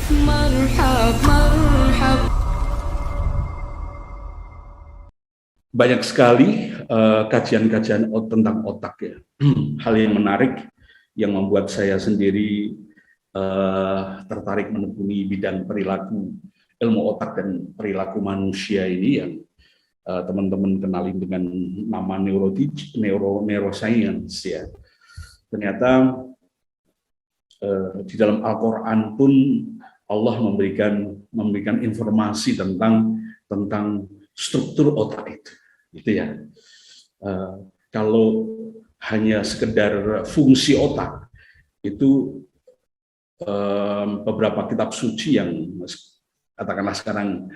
مرحب مرحب. Banyak sekali kajian-kajian tentang otak ya. Hal yang menarik yang membuat saya sendiri tertarik menekuni bidang perilaku, ilmu otak dan perilaku manusia ini yang teman-teman kenali dengan nama neuroscience ya. Ternyata di dalam Al-Quran pun Allah memberikan informasi tentang struktur otak itu, gitu ya. Kalau hanya sekedar fungsi otak itu beberapa kitab suci yang katakanlah sekarang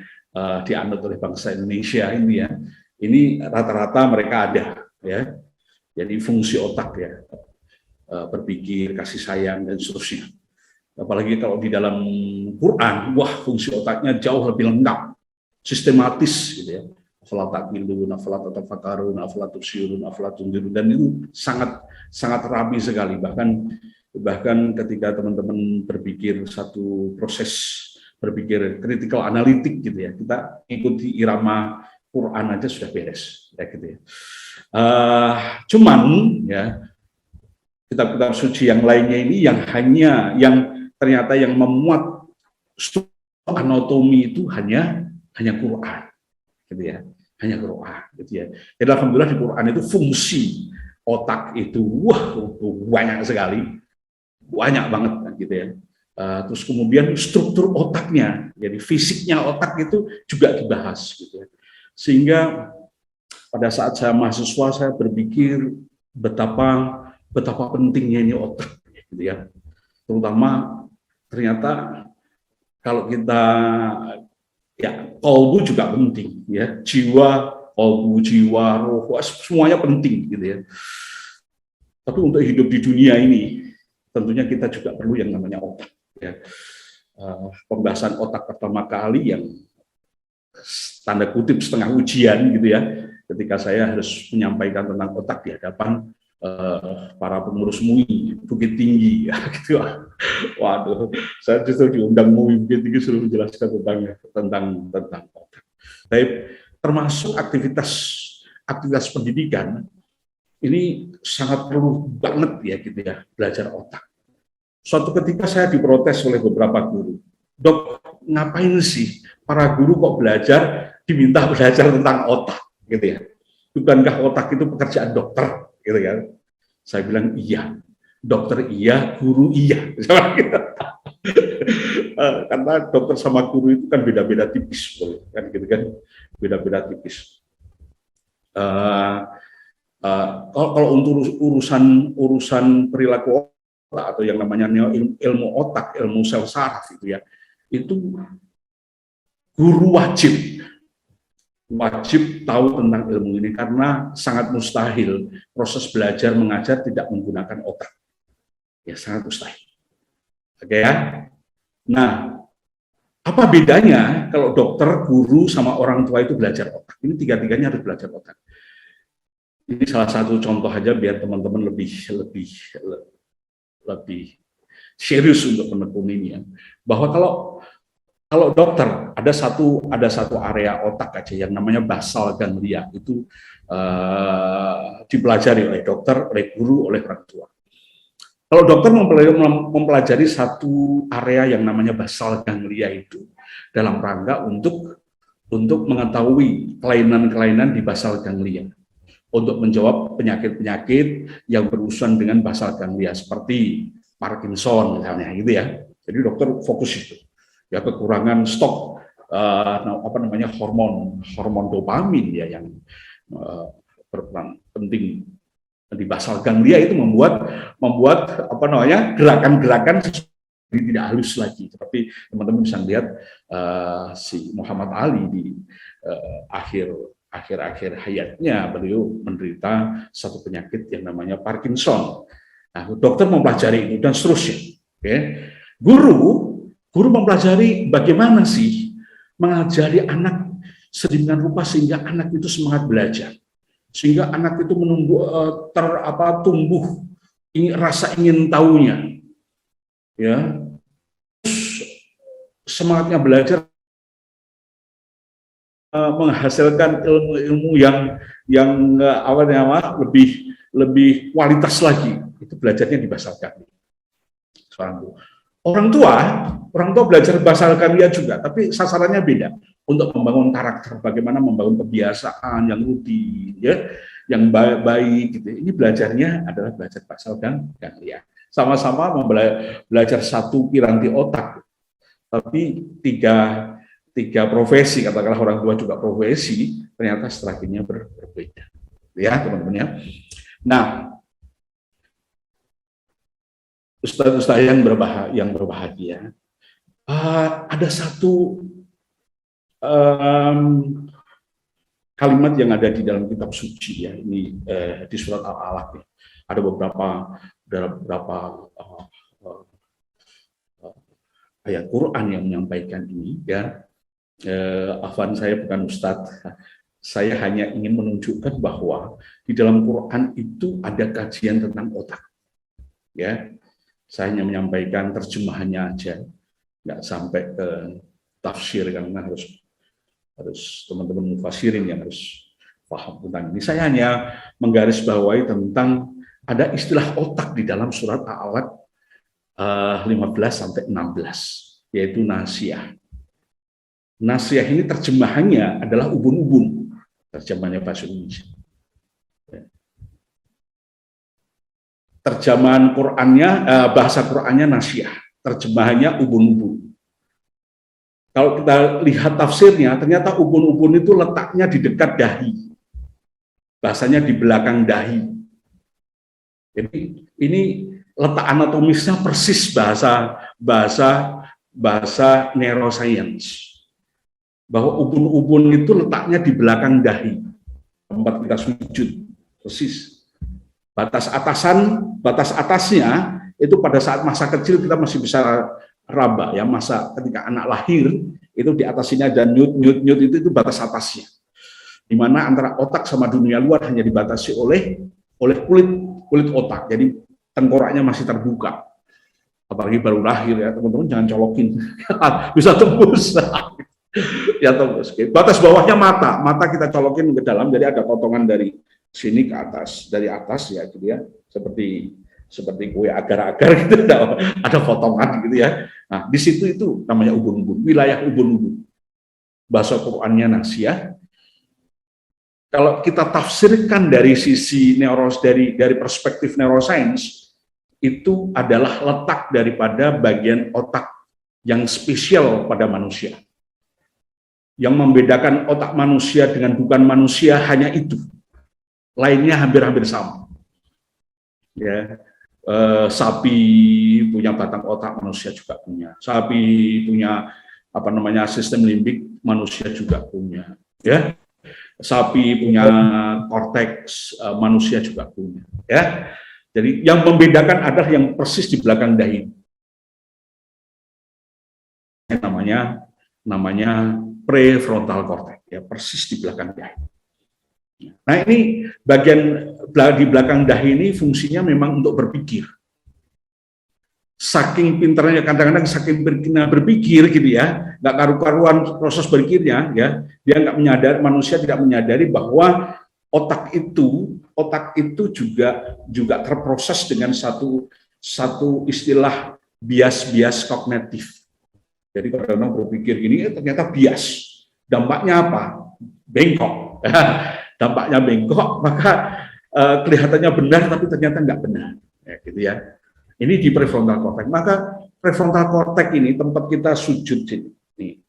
dianut oleh bangsa Indonesia ini ya, ini rata-rata mereka ada ya. Jadi fungsi otak ya, berpikir, kasih sayang dan seterusnya. Apalagi kalau di dalam Quran, wah fungsi otaknya jauh lebih lengkap, sistematis gitu ya. Afala taqilun, afala tatafakkarun, afala tubsirun, afala tunzirun, dan itu sangat rapi sekali. Bahkan ketika teman-teman berpikir satu proses berpikir critical analitik gitu ya, kita ikuti irama Quran aja sudah beres ya gitu ya. Cuman ya kitab-kitab suci yang lainnya ini yang ternyata yang memuat struktur anatomi itu hanya Quran, gitu ya, hanya Quran, gitu ya. Jadi alhamdulillah di Quran itu fungsi otak itu banyak sekali, banyak banget, gitu ya. Terus kemudian struktur otaknya, jadi fisiknya otak itu juga dibahas, gitu ya. Sehingga pada saat saya mahasiswa saya berpikir betapa pentingnya ini otak, gitu ya. Terutama ternyata kalau kita ya kolbu juga penting ya, kolbu, jiwa, roh, semuanya penting gitu ya. Tapi untuk hidup di dunia ini tentunya kita juga perlu yang namanya otak ya. Pembahasan otak pertama kali yang tanda kutip setengah ujian gitu ya, ketika saya harus menyampaikan tentang otak di hadapan para pengurus MUI Bukit Tinggi ya, gitu. Waduh, saya justru diundang MUI Bukit Tinggi suruh menjelaskan tentang otak. Tapi termasuk aktivitas pendidikan ini sangat perlu banget ya gitu ya, belajar otak. Suatu ketika saya diprotes oleh beberapa guru, "Dok, ngapain sih para guru kok diminta belajar tentang otak gitu ya? Bukankah otak itu pekerjaan dokter?" Gitu kan. Saya bilang iya, dokter iya, guru iya. Karena dokter sama guru itu kan beda-beda tipis, kan gitu kan, beda-beda tipis. Kalau untuk urusan perilaku otak atau yang namanya ilmu otak, ilmu sel saraf itu ya, itu guru wajib tahu tentang ilmu ini karena sangat mustahil proses belajar mengajar tidak menggunakan otak. Ya sangat mustahil. Oke ya. Nah, apa bedanya kalau dokter, guru sama orang tua itu belajar otak? Ini tiga-tiganya harus belajar otak. Ini salah satu contoh aja biar teman-teman lebih serius untuk menekuninya. Bahwa kalau dokter ada satu area otak aja yang namanya basal ganglia, itu dipelajari oleh dokter, oleh guru, oleh orang tua. Kalau dokter mempelajari satu area yang namanya basal ganglia itu dalam rangka untuk mengetahui kelainan-kelainan di basal ganglia, untuk menjawab penyakit-penyakit yang berurusan dengan basal ganglia seperti Parkinson misalnya gitu ya. Jadi dokter fokus itu. Ya kekurangan stok hormon dopamin ya yang berperan penting di basal ganglia itu membuat gerakan-gerakan tidak halus lagi. Seperti teman-teman bisa lihat si Muhammad Ali di akhir hayatnya beliau menderita satu penyakit yang namanya Parkinson. Nah, dokter mempelajari itu dan seterusnya. Oke. Guru mempelajari bagaimana sih mengajari anak sedemikian rupa sehingga anak itu semangat belajar, sehingga anak itu tumbuh rasa ingin tahunya, ya. semangatnya belajar menghasilkan ilmu-ilmu yang awalnya lebih kualitas lagi, itu belajarnya di bahasa Alkalia. Orang tua belajar bahasa Alkalia juga, tapi sasarannya beda, untuk membangun karakter, bagaimana membangun kebiasaan yang rutin, ya, yang baik gitu. Ini belajarnya adalah belajar bahasa Alkalia. Sama-sama belajar satu piranti otak, tapi tiga profesi, katakanlah orang tua juga profesi, ternyata strateginya berbeda, ya teman-teman ya. Nah, ustaz-ustaz yang berbahagia, ada satu kalimat yang ada di dalam kitab suci, ya, ini di surat Al-Alaq, ya. Ada beberapa ayat Quran yang menyampaikan ini, ya. Afwan, saya bukan ustadz, saya hanya ingin menunjukkan bahwa di dalam Quran itu ada kajian tentang otak, ya. Saya hanya menyampaikan terjemahannya aja, nggak sampai ke tafsir, karena harus teman-teman mufassirin yang harus paham tentang ini. Saya hanya menggarisbawahi tentang ada istilah otak di dalam surat Al-Alaq 15-16, yaitu nasiyah. Nasiyah ini terjemahannya adalah ubun-ubun, terjemahannya bahasa Indonesia. Terjemahan Qurannya, bahasa Qurannya nasiyah, terjemahannya ubun-ubun. Kalau kita lihat tafsirnya, ternyata ubun-ubun itu letaknya di dekat dahi, bahasanya di belakang dahi. Jadi ini letak anatomisnya persis bahasa neuroscience, bahwa ubun-ubun itu letaknya di belakang dahi, tempat kita sujud, persis. Batas atasnya itu pada saat masa kecil kita masih bisa raba, ya, masa ketika anak lahir itu di atas sini ada nyut itu batas atasnya, di mana antara otak sama dunia luar hanya dibatasi oleh kulit otak, jadi tengkoraknya masih terbuka. Apalagi baru lahir, ya teman-teman, jangan colokin, bisa tembus. Ya tembus. Batas bawahnya mata kita colokin ke dalam, jadi ada potongan dari sini ke atas, dari atas, ya gitu ya, seperti kue agar-agar gitu, ada potongan gitu ya. Nah di situ itu namanya ubun-ubun, wilayah ubun-ubun. Bahasa Qurannya nasiyah. Kalau kita tafsirkan dari sisi dari perspektif neuroscience, itu adalah letak daripada bagian otak yang spesial pada manusia. Yang membedakan otak manusia dengan bukan manusia hanya itu. Lainnya hampir-hampir sama. Ya, sapi punya batang otak, manusia juga punya. Sapi punya sistem limbik, manusia juga punya. Ya, sapi punya korteks, manusia juga punya. Ya, jadi yang membedakan adalah yang persis di belakang dahi. Namanya prefrontal cortex, ya, persis di belakang dahi. Nah ini bagian di belakang dahi ini fungsinya memang untuk berpikir. Saking pintarnya, kadang-kadang saking berpikir gitu ya, nggak karu-karuan proses berpikirnya, ya, dia nggak menyadari, manusia tidak menyadari bahwa otak itu juga terproses dengan satu istilah bias kognitif. Jadi kadang-kadang berpikir gini, ternyata bias. Dampaknya apa? Bengkok. Dampaknya bengkok, maka kelihatannya benar tapi ternyata nggak benar, ya, gitu ya. Ini di prefrontal cortex. Maka prefrontal cortex ini tempat kita sujud ini.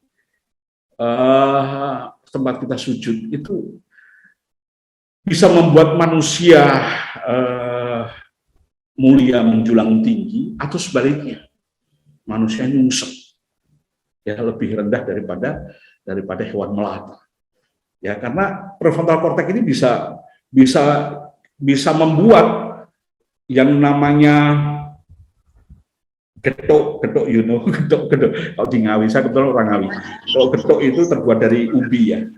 Tempat kita sujud itu bisa membuat manusia mulia menjulang tinggi, atau sebaliknya manusia nyungsep, ya, lebih rendah daripada hewan melata. Ya, karena prefrontal cortex ini bisa membuat yang namanya getuk, getuk. Kalau di Ngawi, saya kebetulan orang Ngawi. Kalau getuk itu terbuat dari ubi, ya,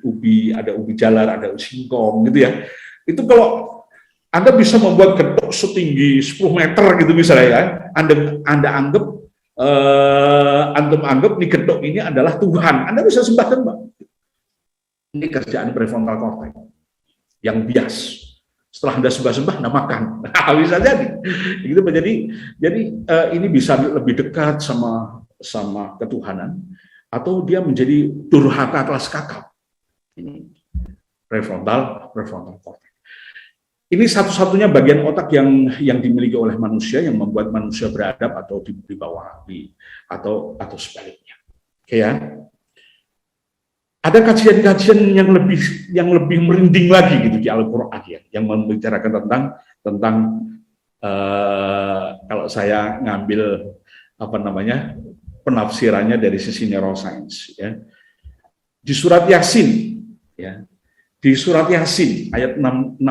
ada ubi jalar, ada singkong gitu ya. Itu kalau Anda bisa membuat getuk setinggi 10 meter gitu misalnya, ya, Anda anggap antum anggap nih gedok ini adalah Tuhan, Anda bisa sembah-sembah. Ini kerjaan prefrontal cortex yang bias. Setelah Anda sembah-sembah, Anda makan. Nah, bisa jadi. Gitu, jadi ini bisa lebih dekat sama ketuhanan, atau dia menjadi durhaka kelas kakap. Ini prefrontal cortex. Ini satu-satunya bagian otak yang dimiliki oleh manusia yang membuat manusia beradab atau di bawah atau sebaliknya. Oke ya. Ada kajian-kajian yang lebih merinding lagi gitu di Al-Qur'an ya, yang membicarakan tentang kalau saya ngambil penafsirannya dari sisi neuroscience ya. Di surat Yasin ya. Di surat Yasin ayat 65,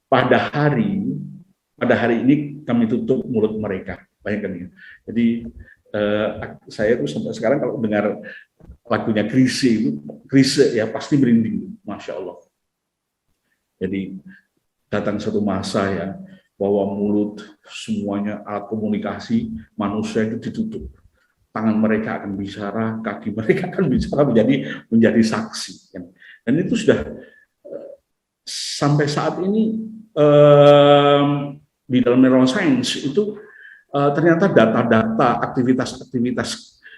pada hari ini kami tutup mulut mereka. Bayangkan ya. Jadi saya itu sampai sekarang kalau dengar lagunya Chrisye ya pasti merinding, masya Allah. Jadi datang satu masa ya bahwa mulut semuanya alat komunikasi manusia itu ditutup, tangan mereka akan bicara, kaki mereka akan bicara, menjadi saksi. Dan itu sudah sampai saat ini di dalam neuroscience itu ternyata data-data aktivitas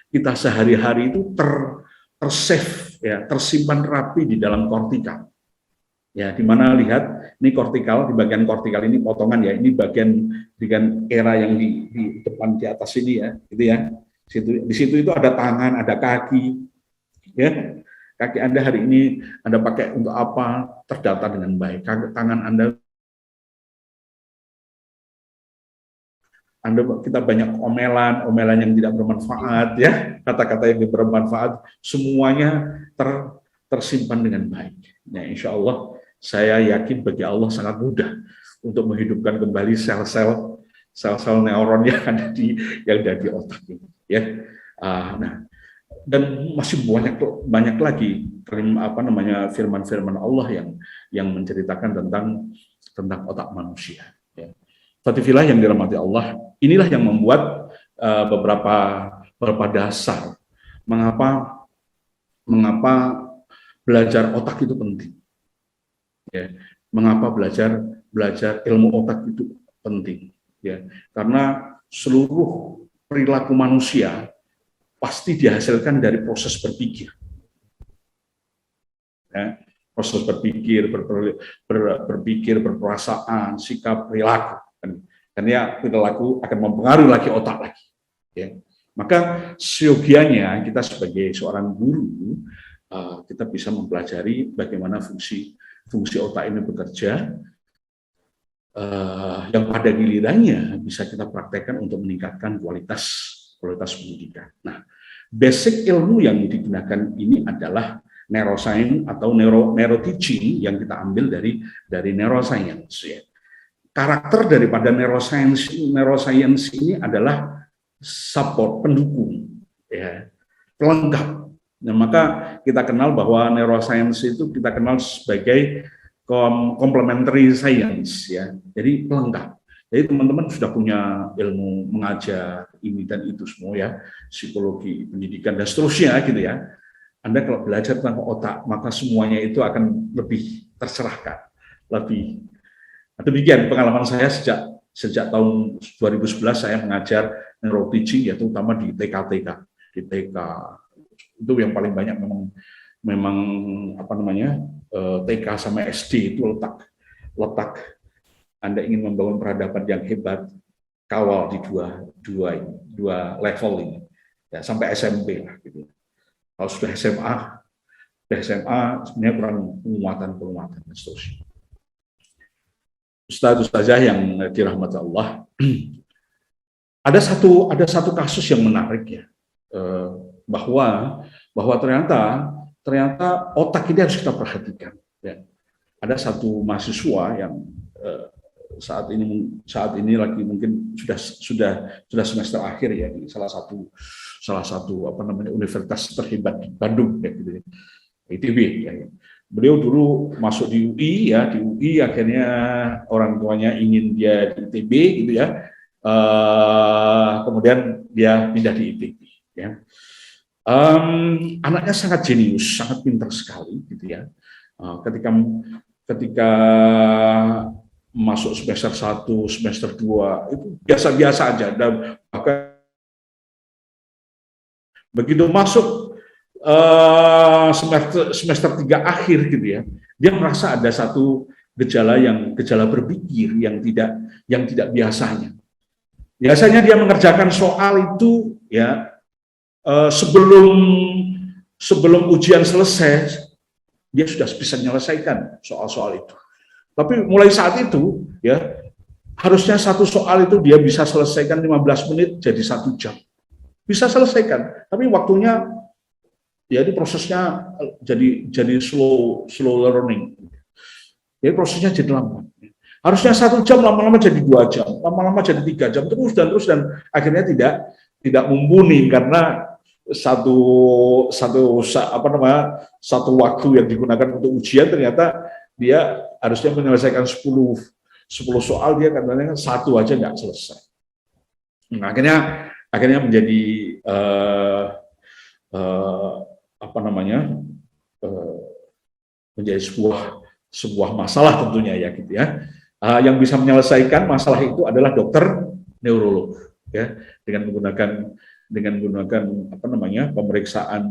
kita sehari-hari itu tersave ya, tersimpan rapi di dalam kortikal. Ya, di mana lihat ini kortikal, di bagian kortikal ini potongan ya, ini bagian era yang di depan di atas ini ya, gitu ya. Di situ itu ada tangan, ada kaki. Ya. Kaki Anda hari ini Anda pakai untuk apa? Terdata dengan baik. Tangan kita banyak omelan yang tidak bermanfaat ya, kata-kata yang tidak bermanfaat, semuanya tersimpan dengan baik. Nah, insya Allah saya yakin bagi Allah sangat mudah untuk menghidupkan kembali sel-sel neuron yang ada di otak ini. Ya, nah, dan masih banyak lagi firman-firman Allah yang menceritakan tentang otak manusia. Ya. Fatifillah yang dirahmati Allah, inilah yang membuat beberapa dasar mengapa belajar otak itu penting. Ya, mengapa belajar ilmu otak itu penting? Ya, karena seluruh perilaku manusia pasti dihasilkan dari proses berpikir. Ya, proses berpikir, berpikir, berperasaan, sikap, perilaku. Karena perilaku akan mempengaruhi lagi otak lagi. Ya. Maka seyogianya kita sebagai seorang guru, kita bisa mempelajari bagaimana fungsi otak ini bekerja, yang pada gilirannya bisa kita praktekkan untuk meningkatkan kualitas pendidikan. Nah, basic ilmu yang digunakan ini adalah neuroscience atau neuroteaching yang kita ambil dari neuroscience. Ya. Karakter daripada neuroscience ini adalah support, pendukung, ya, pelengkap. Nah, maka kita kenal bahwa neuroscience itu kita kenal sebagai complementary science, ya. Jadi pelengkap. Jadi teman-teman sudah punya ilmu mengajar ini dan itu semua ya, psikologi, pendidikan dan seterusnya gitu ya. Anda kalau belajar tentang otak, maka semuanya itu akan lebih tercerahkan, lebih. Demikian pengalaman saya sejak tahun 2011 saya mengajar neuroteaching, yaitu terutama di TK itu yang paling banyak memang TK sama SD itu letak Anda ingin membangun peradaban yang hebat, kawal di dua level ini ya, sampai SMP lah gitu. Kalau sudah SMA sebenarnya kurang penguatan dan seterusnya. Ustazah yang dirahmati Allah, ada satu kasus yang menarik ya, bahwa ternyata otak ini harus kita perhatikan. Ya. Ada satu mahasiswa yang saat ini lagi mungkin sudah semester akhir ya di salah satu universitas terhebat di Bandung ya, gitu ya, ITB ya. Beliau dulu masuk di UI ya, di UI akhirnya orang tuanya ingin dia di ITB gitu ya, kemudian dia pindah di ITB. Ya. Anaknya sangat jenius, sangat pintar sekali, gitu ya. Ketika masuk semester 1, semester 2 itu biasa-biasa aja, dan bahkan begitu masuk semester 3 akhir, gitu ya, dia merasa ada satu gejala berpikir yang tidak biasanya. Biasanya dia mengerjakan soal itu ya sebelum ujian selesai, dia sudah bisa menyelesaikan soal-soal itu. Tapi mulai saat itu, ya harusnya satu soal itu dia bisa selesaikan 15 menit jadi 1 jam. Bisa selesaikan, tapi waktunya, jadi prosesnya jadi slow learning. Jadi prosesnya jadi lambat. Harusnya 1 jam, lama-lama jadi 2 jam, lama-lama jadi 3 jam, terus dan akhirnya tidak mumpuni karena satu waktu yang digunakan untuk ujian ternyata dia harusnya menyelesaikan 10 soal, dia katanya 1 aja nggak selesai. Nah, akhirnya menjadi menjadi sebuah masalah tentunya ya, gitu ya. Yang bisa menyelesaikan masalah itu adalah dokter neurolog, ya, dengan menggunakan pemeriksaan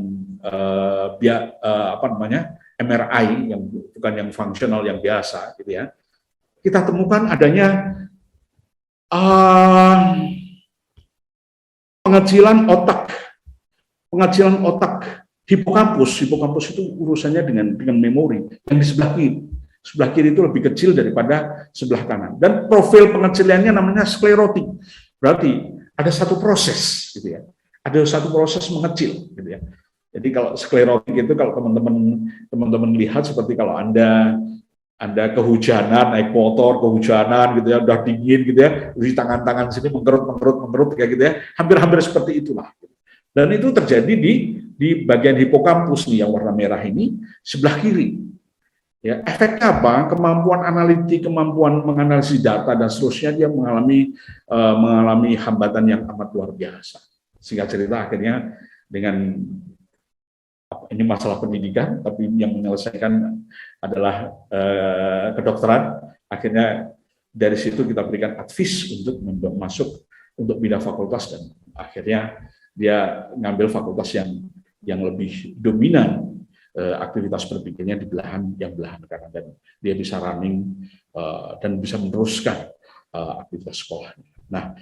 MRI yang bukan yang fungsional, yang biasa, gitu ya. Kita temukan adanya pengecilan otak hipokampus itu urusannya dengan memori yang di sebelah kiri. Sebelah kiri itu lebih kecil daripada sebelah kanan, dan profil pengecilannya namanya sklerotik. Berarti ada satu proses, gitu ya. Ada satu proses mengecil, gitu ya. Jadi kalau sklerotik itu, kalau teman-teman lihat seperti kalau Anda kehujanan, naik motor kehujanan, gitu ya, udah dingin, gitu ya, di tangan sini mengkerut kayak gitu ya, hampir seperti itulah. Dan itu terjadi di bagian hipokampus nih yang warna merah ini, sebelah kiri. Ya, efeknya apa? Kemampuan analitik, kemampuan menganalisis data dan seterusnya, dia mengalami hambatan yang amat luar biasa. Singkat cerita, akhirnya dengan ini masalah pendidikan, tapi yang menyelesaikan adalah kedokteran. Akhirnya dari situ kita berikan advice untuk masuk untuk pindah fakultas, dan akhirnya dia ngambil fakultas yang lebih dominan aktivitas berpikirnya di belahan kanan, dan dia bisa running dan bisa meneruskan aktivitas sekolahnya. Nah,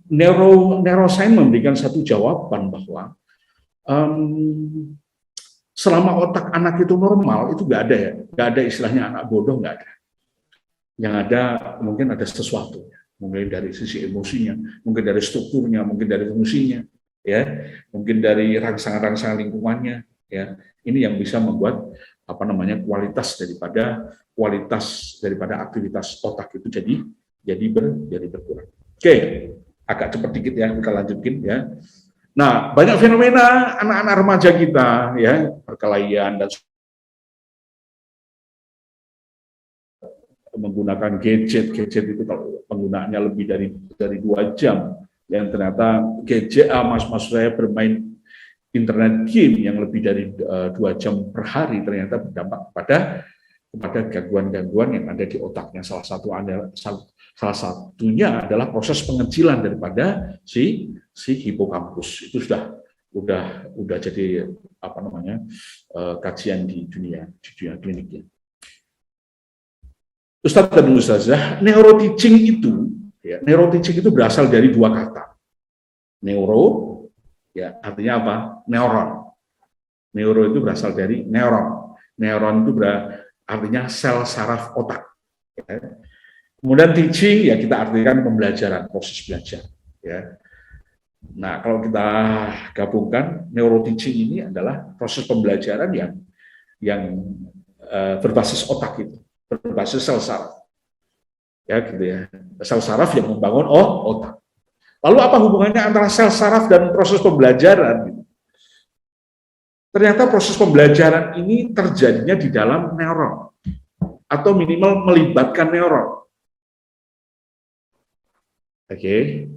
neuroscience memberikan satu jawaban bahwa selama otak anak itu normal, itu nggak ada istilahnya anak bodoh, nggak ada. Yang ada mungkin ada sesuatu, mungkin dari sisi emosinya, mungkin dari strukturnya, mungkin dari fungsinya, ya, mungkin dari rangsangan lingkungannya. Ya, ini yang bisa membuat kualitas daripada aktivitas otak itu jadi berkurang. Oke, agak cepat dikit ya, kita lanjutin ya. Nah, banyak fenomena anak-anak remaja kita ya, perkelahian dan menggunakan gadget itu kalau penggunaannya lebih dari 2 jam, yang ternyata gadget maksud saya bermain internet game yang lebih dari 2 jam per hari ternyata berdampak kepada gangguan-gangguan yang ada di otaknya. Salah satunya adalah proses pengecilan daripada si hipokampus. Itu udah jadi kajian di dunia kliniknya. Ustadz dan Ustazah, neuroteaching itu berasal dari 2 kata. Neuro, ya, artinya apa? Neuron. Neuro itu berasal dari neuron. Neuron itu artinya sel saraf otak. Ya. Kemudian teaching, ya kita artikan pembelajaran, proses belajar. Ya. Nah, kalau kita gabungkan, neuroteaching ini adalah proses pembelajaran yang berbasis otak itu, berbasis sel saraf. Ya, gitu ya. Sel saraf yang membangun otak. Lalu apa hubungannya antara sel saraf dan proses pembelajaran? Ternyata proses pembelajaran ini terjadinya di dalam neuron, atau minimal melibatkan neuron.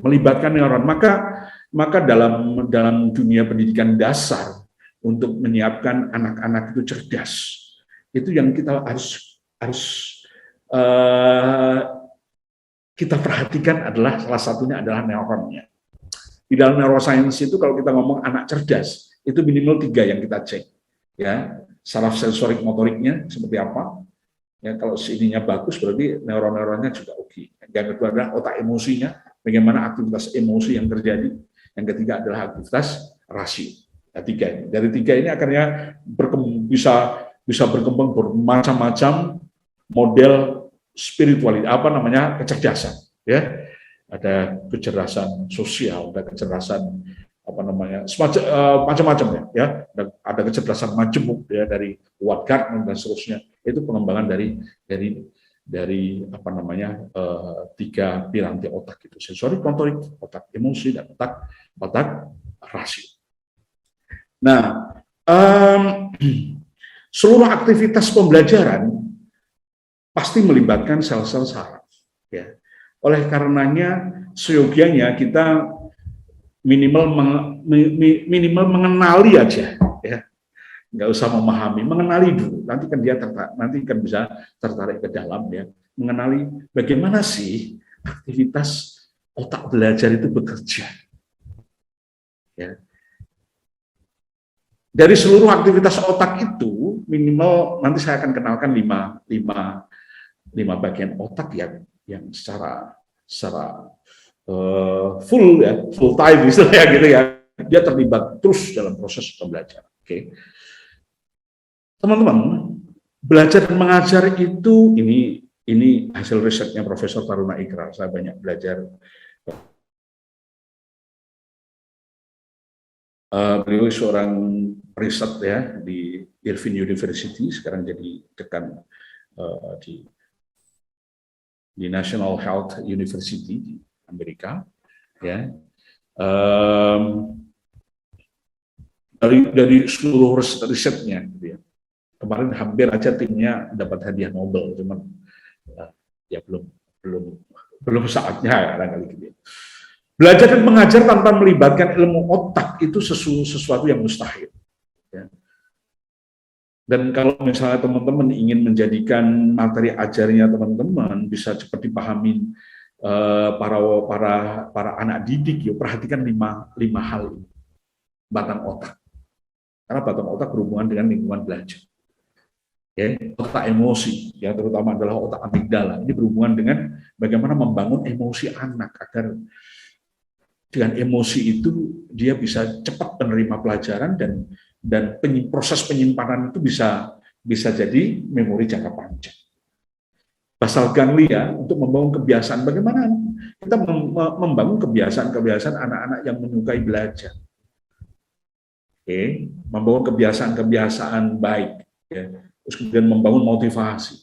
melibatkan neuron. Maka dalam dunia pendidikan dasar untuk menyiapkan anak-anak itu cerdas, itu yang kita harus kita perhatikan adalah salah satunya adalah neuronnya. Di dalam neuroscience itu kalau kita ngomong anak cerdas, itu minimal 3 yang kita cek. Ya, saraf sensorik motoriknya seperti apa. Ya, kalau ininya bagus berarti neuron-neuronnya juga oke. Yang kedua adalah otak emosinya, bagaimana aktivitas emosi yang terjadi. Yang ketiga adalah aktivitas rasio. Nah, 3 ini. Dari 3 ini akhirnya bisa berkembang bermacam-macam model spiritualitas, kecerdasan, ya. Ada kecerdasan sosial, ada kecerdasan macam-macam ya. Ada kecerdasan majemuk ya dari Howard Gardner dan seterusnya. Itu pengembangan dari 3 piranti otak itu, sensorik, motorik, otak emosi, dan otak rasio. Nah, seluruh aktivitas pembelajaran pasti melibatkan sel-sel saraf. Ya. Oleh karenanya, seyogianya kita minimal mengenali aja, ya, nggak usah memahami, mengenali dulu. Nanti kan bisa tertarik ke dalam, ya, mengenali bagaimana sih aktivitas otak belajar itu bekerja. Ya. Dari seluruh aktivitas otak itu, minimal nanti saya akan kenalkan 5 bagian otak yang secara full time istilahnya gitu ya, dia terlibat terus dalam proses pembelajaran. Oke. Teman-teman, belajar dan mengajar itu ini hasil risetnya Profesor Taruna Ikrar. Saya banyak belajar. Beliau seorang riset ya di Irvine University, sekarang jadi dekan di National Health University di Amerika, ya. Dari seluruh risetnya, gitu ya. Kemarin hampir aja timnya dapat hadiah Nobel, cuman ya belum saatnya kali gitu. Ya. Belajar dan mengajar tanpa melibatkan ilmu otak itu sesuatu yang mustahil. Ya. Dan kalau misalnya teman-teman ingin menjadikan materi ajarnya teman-teman bisa cepat dipahami para anak didik, ya perhatikan 5 hal ini. Batang otak, karena batang otak berhubungan dengan lingkungan belajar. Ya, otak emosi, yang terutama adalah otak amigdala, ini berhubungan dengan bagaimana membangun emosi anak agar dengan emosi itu dia bisa cepat menerima pelajaran dan proses penyimpanan itu bisa jadi memori jangka panjang. Basal ganglia untuk membangun kebiasaan, bagaimana kita membangun kebiasaan anak-anak yang menyukai belajar. Oke, membangun kebiasaan baik, ya. Terus kemudian membangun motivasi.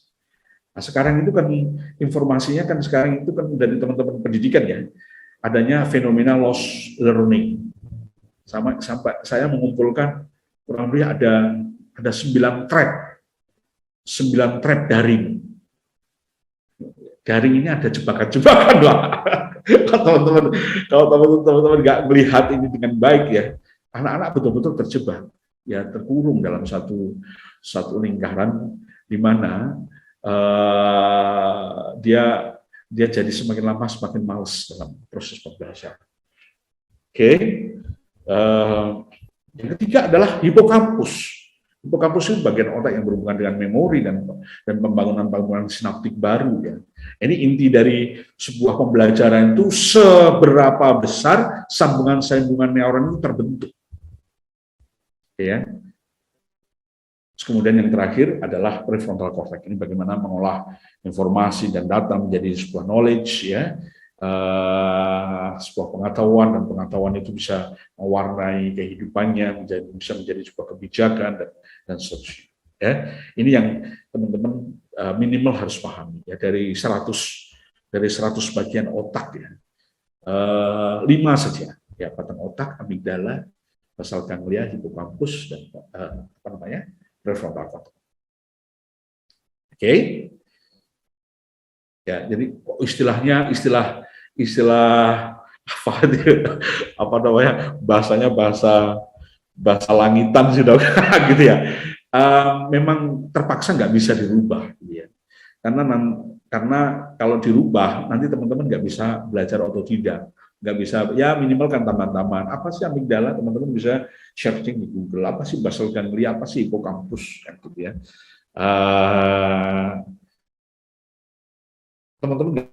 Nah, sekarang itu kan informasinya kan sekarang itu kan dari teman-teman pendidikan ya, adanya fenomena loss learning. Sampai saya mengumpulkan kurang lebih ada 9 thread daring. Daring ini ada jebakan-jebakan lah. Kalau teman-teman nggak melihat ini dengan baik ya, anak-anak betul-betul terjebak, ya terkurung dalam satu lingkaran di mana dia jadi semakin lama semakin malas dalam proses pembelajaran. Oke. Yang ketiga adalah hipokampus. Hipokampus itu bagian otak yang berhubungan dengan memori dan pembangunan sinaptik baru ya. Ini inti dari sebuah pembelajaran itu seberapa besar sambungan neuron itu terbentuk. Ya. Kemudian yang terakhir adalah prefrontal cortex. Ini bagaimana mengolah informasi dan data menjadi sebuah knowledge ya, sebuah pengetahuan, dan pengetahuan itu bisa mewarnai kehidupannya, bisa menjadi sebuah kebijakan dan seterusnya. Ya, ini yang teman-teman minimal harus pahami ya, dari 100 bagian otak ya, 5 saja ya, batang otak, amigdala, basal ganglia, hipokampus, dan prefrontal cortex. Oke. Ya, jadi istilah istilah apa apa namanya, bahasanya bahasa langitan sih dok, gitu ya. Memang terpaksa nggak bisa dirubah, gitu ya. Karena kalau dirubah nanti teman-teman nggak bisa belajar otodidak, nggak bisa, ya minimal kan taman-taman apa sih amigdala, teman-teman bisa searching di Google, apa sih basal ganglia, apa sih hipokampus, kan gitu ya. Teman-teman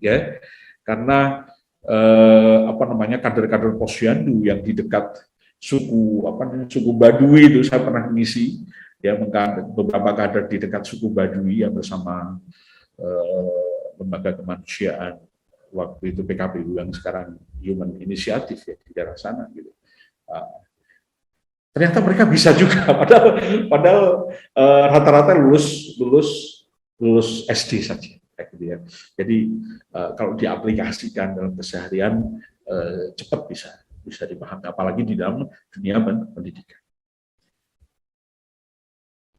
ya, karena apa namanya, kader-kader posyandu yang di dekat suku apa namanya, suku Baduy itu saya pernah mengisi ya, beberapa kader di dekat suku Baduy yang bersama lembaga kemanusiaan waktu itu PKBU yang sekarang Human Initiative ya di daerah sana gitu. Ternyata mereka bisa juga, padahal rata-rata lulus SD saja. Gitu ya. Jadi kalau diaplikasikan dalam keseharian cepat bisa dipahami, apalagi di dalam dunia pendidikan.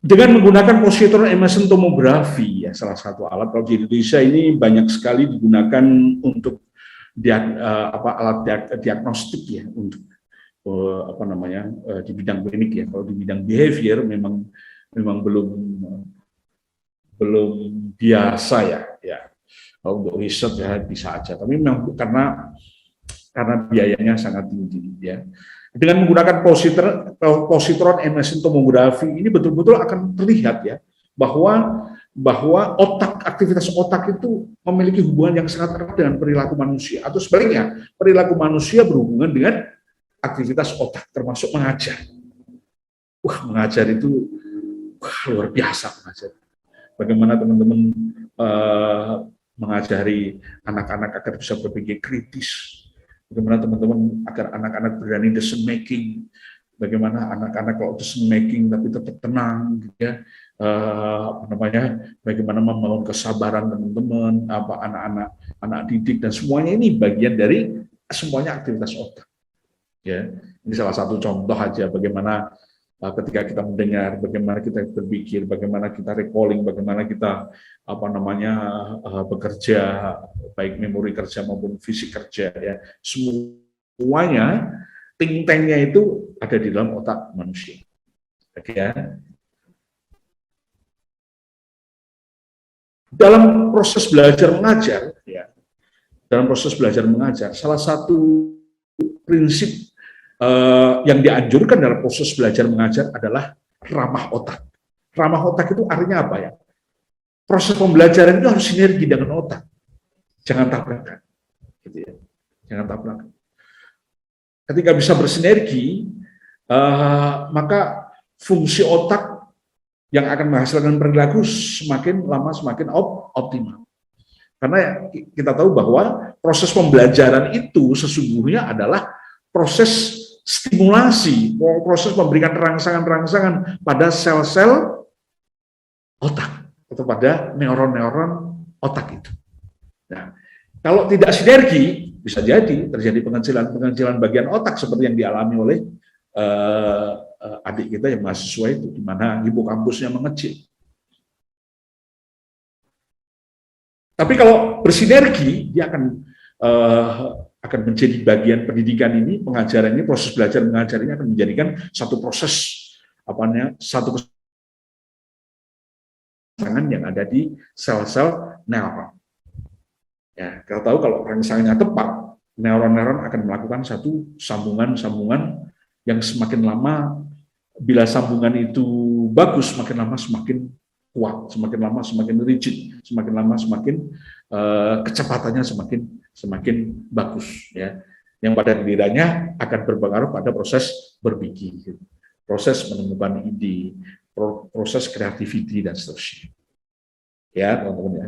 Dengan menggunakan positron emission tomografi, ya salah satu alat, kalau di Indonesia ini banyak sekali digunakan untuk alat diagnostik ya, untuk apa namanya, di bidang klinik ya. Kalau di bidang behavior memang belum biasa ya. Kalau untuk riset ya bisa aja, tapi memang karena biayanya sangat tinggi ya. Dengan menggunakan positron emission tomografi ini betul-betul akan terlihat ya bahwa aktivitas otak itu memiliki hubungan yang sangat erat dengan perilaku manusia, atau sebaliknya perilaku manusia berhubungan dengan aktivitas otak, termasuk mengajar. Mengajar itu luar biasa mengajar. Bagaimana teman-teman mengajari anak-anak agar bisa berpikir kritis, bagaimana teman-teman agar anak-anak berani decision making, bagaimana anak-anak kalau decision making tapi tetap tenang, gitu ya, apa namanya, bagaimana membangun kesabaran teman-teman, apa anak didik, dan semuanya ini bagian dari semuanya aktivitas otak. Ya, ini salah satu contoh aja bagaimana ketika kita mendengar, bagaimana kita berpikir, bagaimana kita recalling, bagaimana kita apa namanya bekerja, baik memori kerja maupun fisik kerja ya, semuanya ting-tengnya itu ada di dalam otak manusia. Oke ya. Dalam proses belajar mengajar ya, salah satu prinsip yang dianjurkan dalam proses belajar mengajar adalah ramah otak. Ramah otak itu artinya apa ya? Proses pembelajaran itu harus sinergi dengan otak. Jangan tabrakan. Gitu ya. Jangan tabrakan. Ketika bisa bersinergi, maka fungsi otak yang akan menghasilkan perilaku semakin lama semakin optimal. Karena kita tahu bahwa proses pembelajaran itu sesungguhnya adalah proses stimulasi, proses memberikan rangsangan-rangsangan pada sel-sel otak atau pada neuron-neuron otak itu. Nah, kalau tidak sinergi, bisa jadi terjadi pengecilan bagian otak seperti yang dialami oleh adik kita yang mahasiswa itu, di mana hipokampusnya mengecil. Tapi kalau bersinergi, dia akan menjadi bagian pendidikan ini, pengajaran ini, proses belajar mengajar ini akan menjadikan satu proses satu rangsangan yang ada di sel-sel neuron. Ya, kita tahu kalau rangsangannya tepat, neuron-neuron akan melakukan satu sambungan-sambungan yang semakin lama, bila sambungan itu bagus, semakin lama semakin kuat, semakin lama semakin rigid, semakin lama semakin kecepatannya semakin bagus ya, yang pada gilirannya akan berpengaruh pada proses berpikir, proses menemukan ide, proses kreativiti dan seterusnya ya teman-teman ya.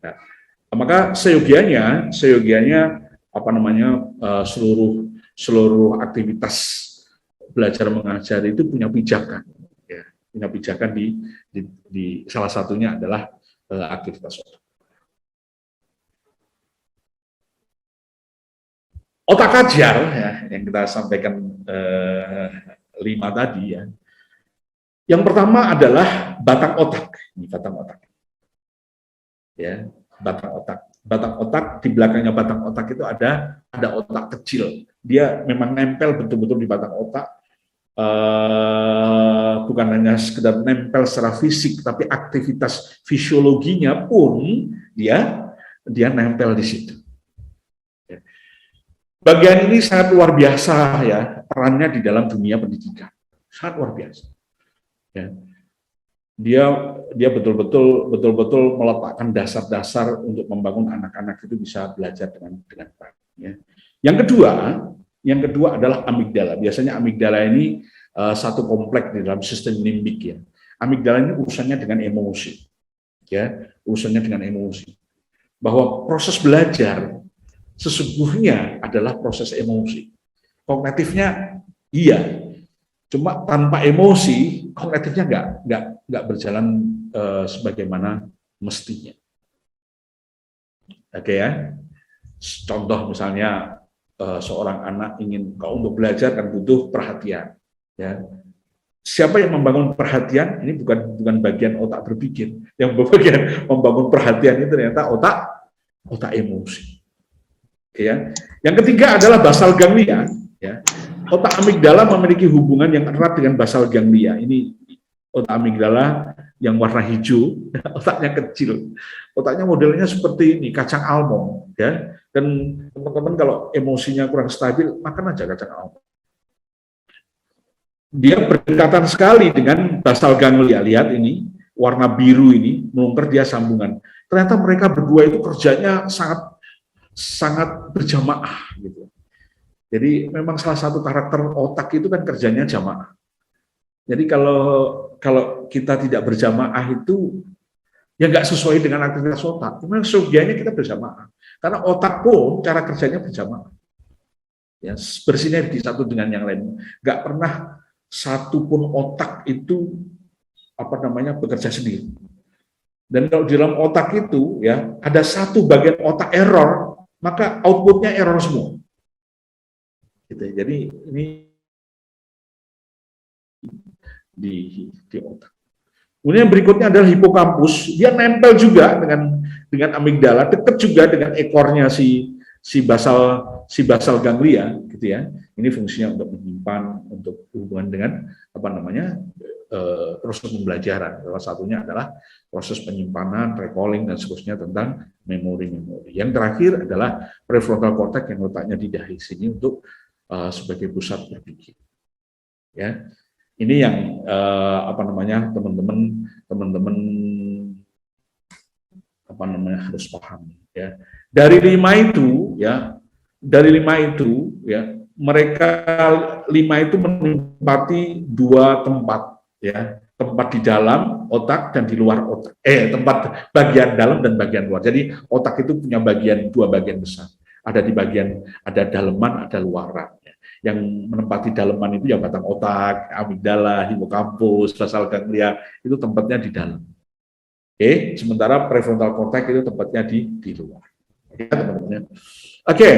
Nah, maka seyogianya apa namanya, seluruh aktivitas belajar mengajar itu punya pijakan ya, punya pijakan di salah satunya adalah aktivitas otak. Otak ajar ya, yang kita sampaikan 5 tadi ya. Yang pertama adalah batang otak. Ini batang otak. Ya. batang otak. Batang otak, di belakangnya batang otak itu ada otak kecil. Dia memang nempel betul-betul di batang otak. Bukan hanya sekedar nempel secara fisik, tapi aktivitas fisiologinya pun dia nempel di situ. Bagian ini sangat luar biasa ya, perannya di dalam dunia pendidikan. Sangat luar biasa. Ya. Dia betul-betul meletakkan dasar-dasar untuk membangun anak-anak itu bisa belajar dengan baik. Ya. Yang kedua adalah amigdala. Biasanya amigdala ini satu kompleks di dalam sistem limbik ya. Amigdala ini urusannya dengan emosi, ya, urusannya dengan emosi. Bahwa proses belajar sesungguhnya adalah proses emosi. Kognitifnya iya. Cuma tanpa emosi, kognitifnya nggak berjalan sebagaimana mestinya. Oke ya. Contoh misalnya seorang anak ingin kalau untuk belajar kan butuh perhatian. Ya. Siapa yang membangun perhatian? Ini bukan bagian otak berpikir. Yang bagian membangun perhatian itu ternyata otak emosi. Ya. Yang ketiga adalah basal ganglia. Ya. Otak amigdala memiliki hubungan yang erat dengan basal ganglia. Ini otak amigdala yang warna hijau, otaknya kecil. Otaknya modelnya seperti ini, kacang almond. Ya. Dan teman-teman kalau emosinya kurang stabil, makan aja kacang almond. Dia berdekatan sekali dengan basal ganglia. Lihat ini, warna biru ini, melungker dia sambungan. Ternyata mereka berdua itu kerjanya sangat berjamaah gitu. Jadi memang salah satu karakter otak itu kan kerjanya jamaah. Jadi kalau kita tidak berjamaah itu ya nggak sesuai dengan aktivitas otak. Memang sebagiannya kita berjamaah. Karena otak pun cara kerjanya berjamaah. Ya, bersinergi satu dengan yang lain. Nggak pernah satu pun otak itu bekerja sendiri. Dan kalau di dalam otak itu ya ada satu bagian otak error, maka outputnya error semua. Gitu. Jadi ini di otak. Kemudian yang berikutnya adalah hipokampus. Dia nempel juga dengan amigdala, dekat juga dengan ekornya si basal ganglia, gitu ya. Ini fungsinya untuk menyimpan, untuk hubungan dengan proses pembelajaran. Salah satunya adalah proses penyimpanan, recalling dan seterusnya tentang memori. Yang terakhir adalah prefrontal cortex yang letaknya di dahi sini untuk sebagai pusat berpikir. Ya, ini yang teman-teman harus pahami. Ya, dari lima itu mereka lima itu menempati dua tempat, ya, tempat di dalam otak dan di luar otak. Tempat bagian dalam dan bagian luar. Jadi otak itu punya dua bagian besar. Ada daleman, ada luaran. Yang menempati daleman itu ya batang otak, amigdala, hipokampus, basal ganglia, itu tempatnya di dalam. Oke, sementara prefrontal cortex itu tempatnya di luar. Oke, teman-teman. Oke.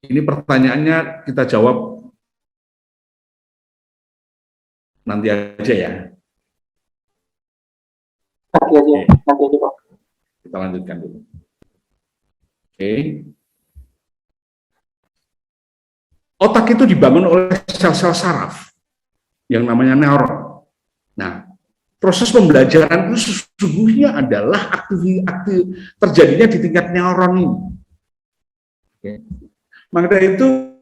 Ini pertanyaannya kita jawab nanti aja ya. Nanti aja Pak. Kita lanjutkan dulu. Oke. Otak itu dibangun oleh sel-sel saraf yang namanya neuron. Nah, proses pembelajaran itu sesungguhnya adalah aktif terjadinya di tingkat neuron ini. Oke. Maka itu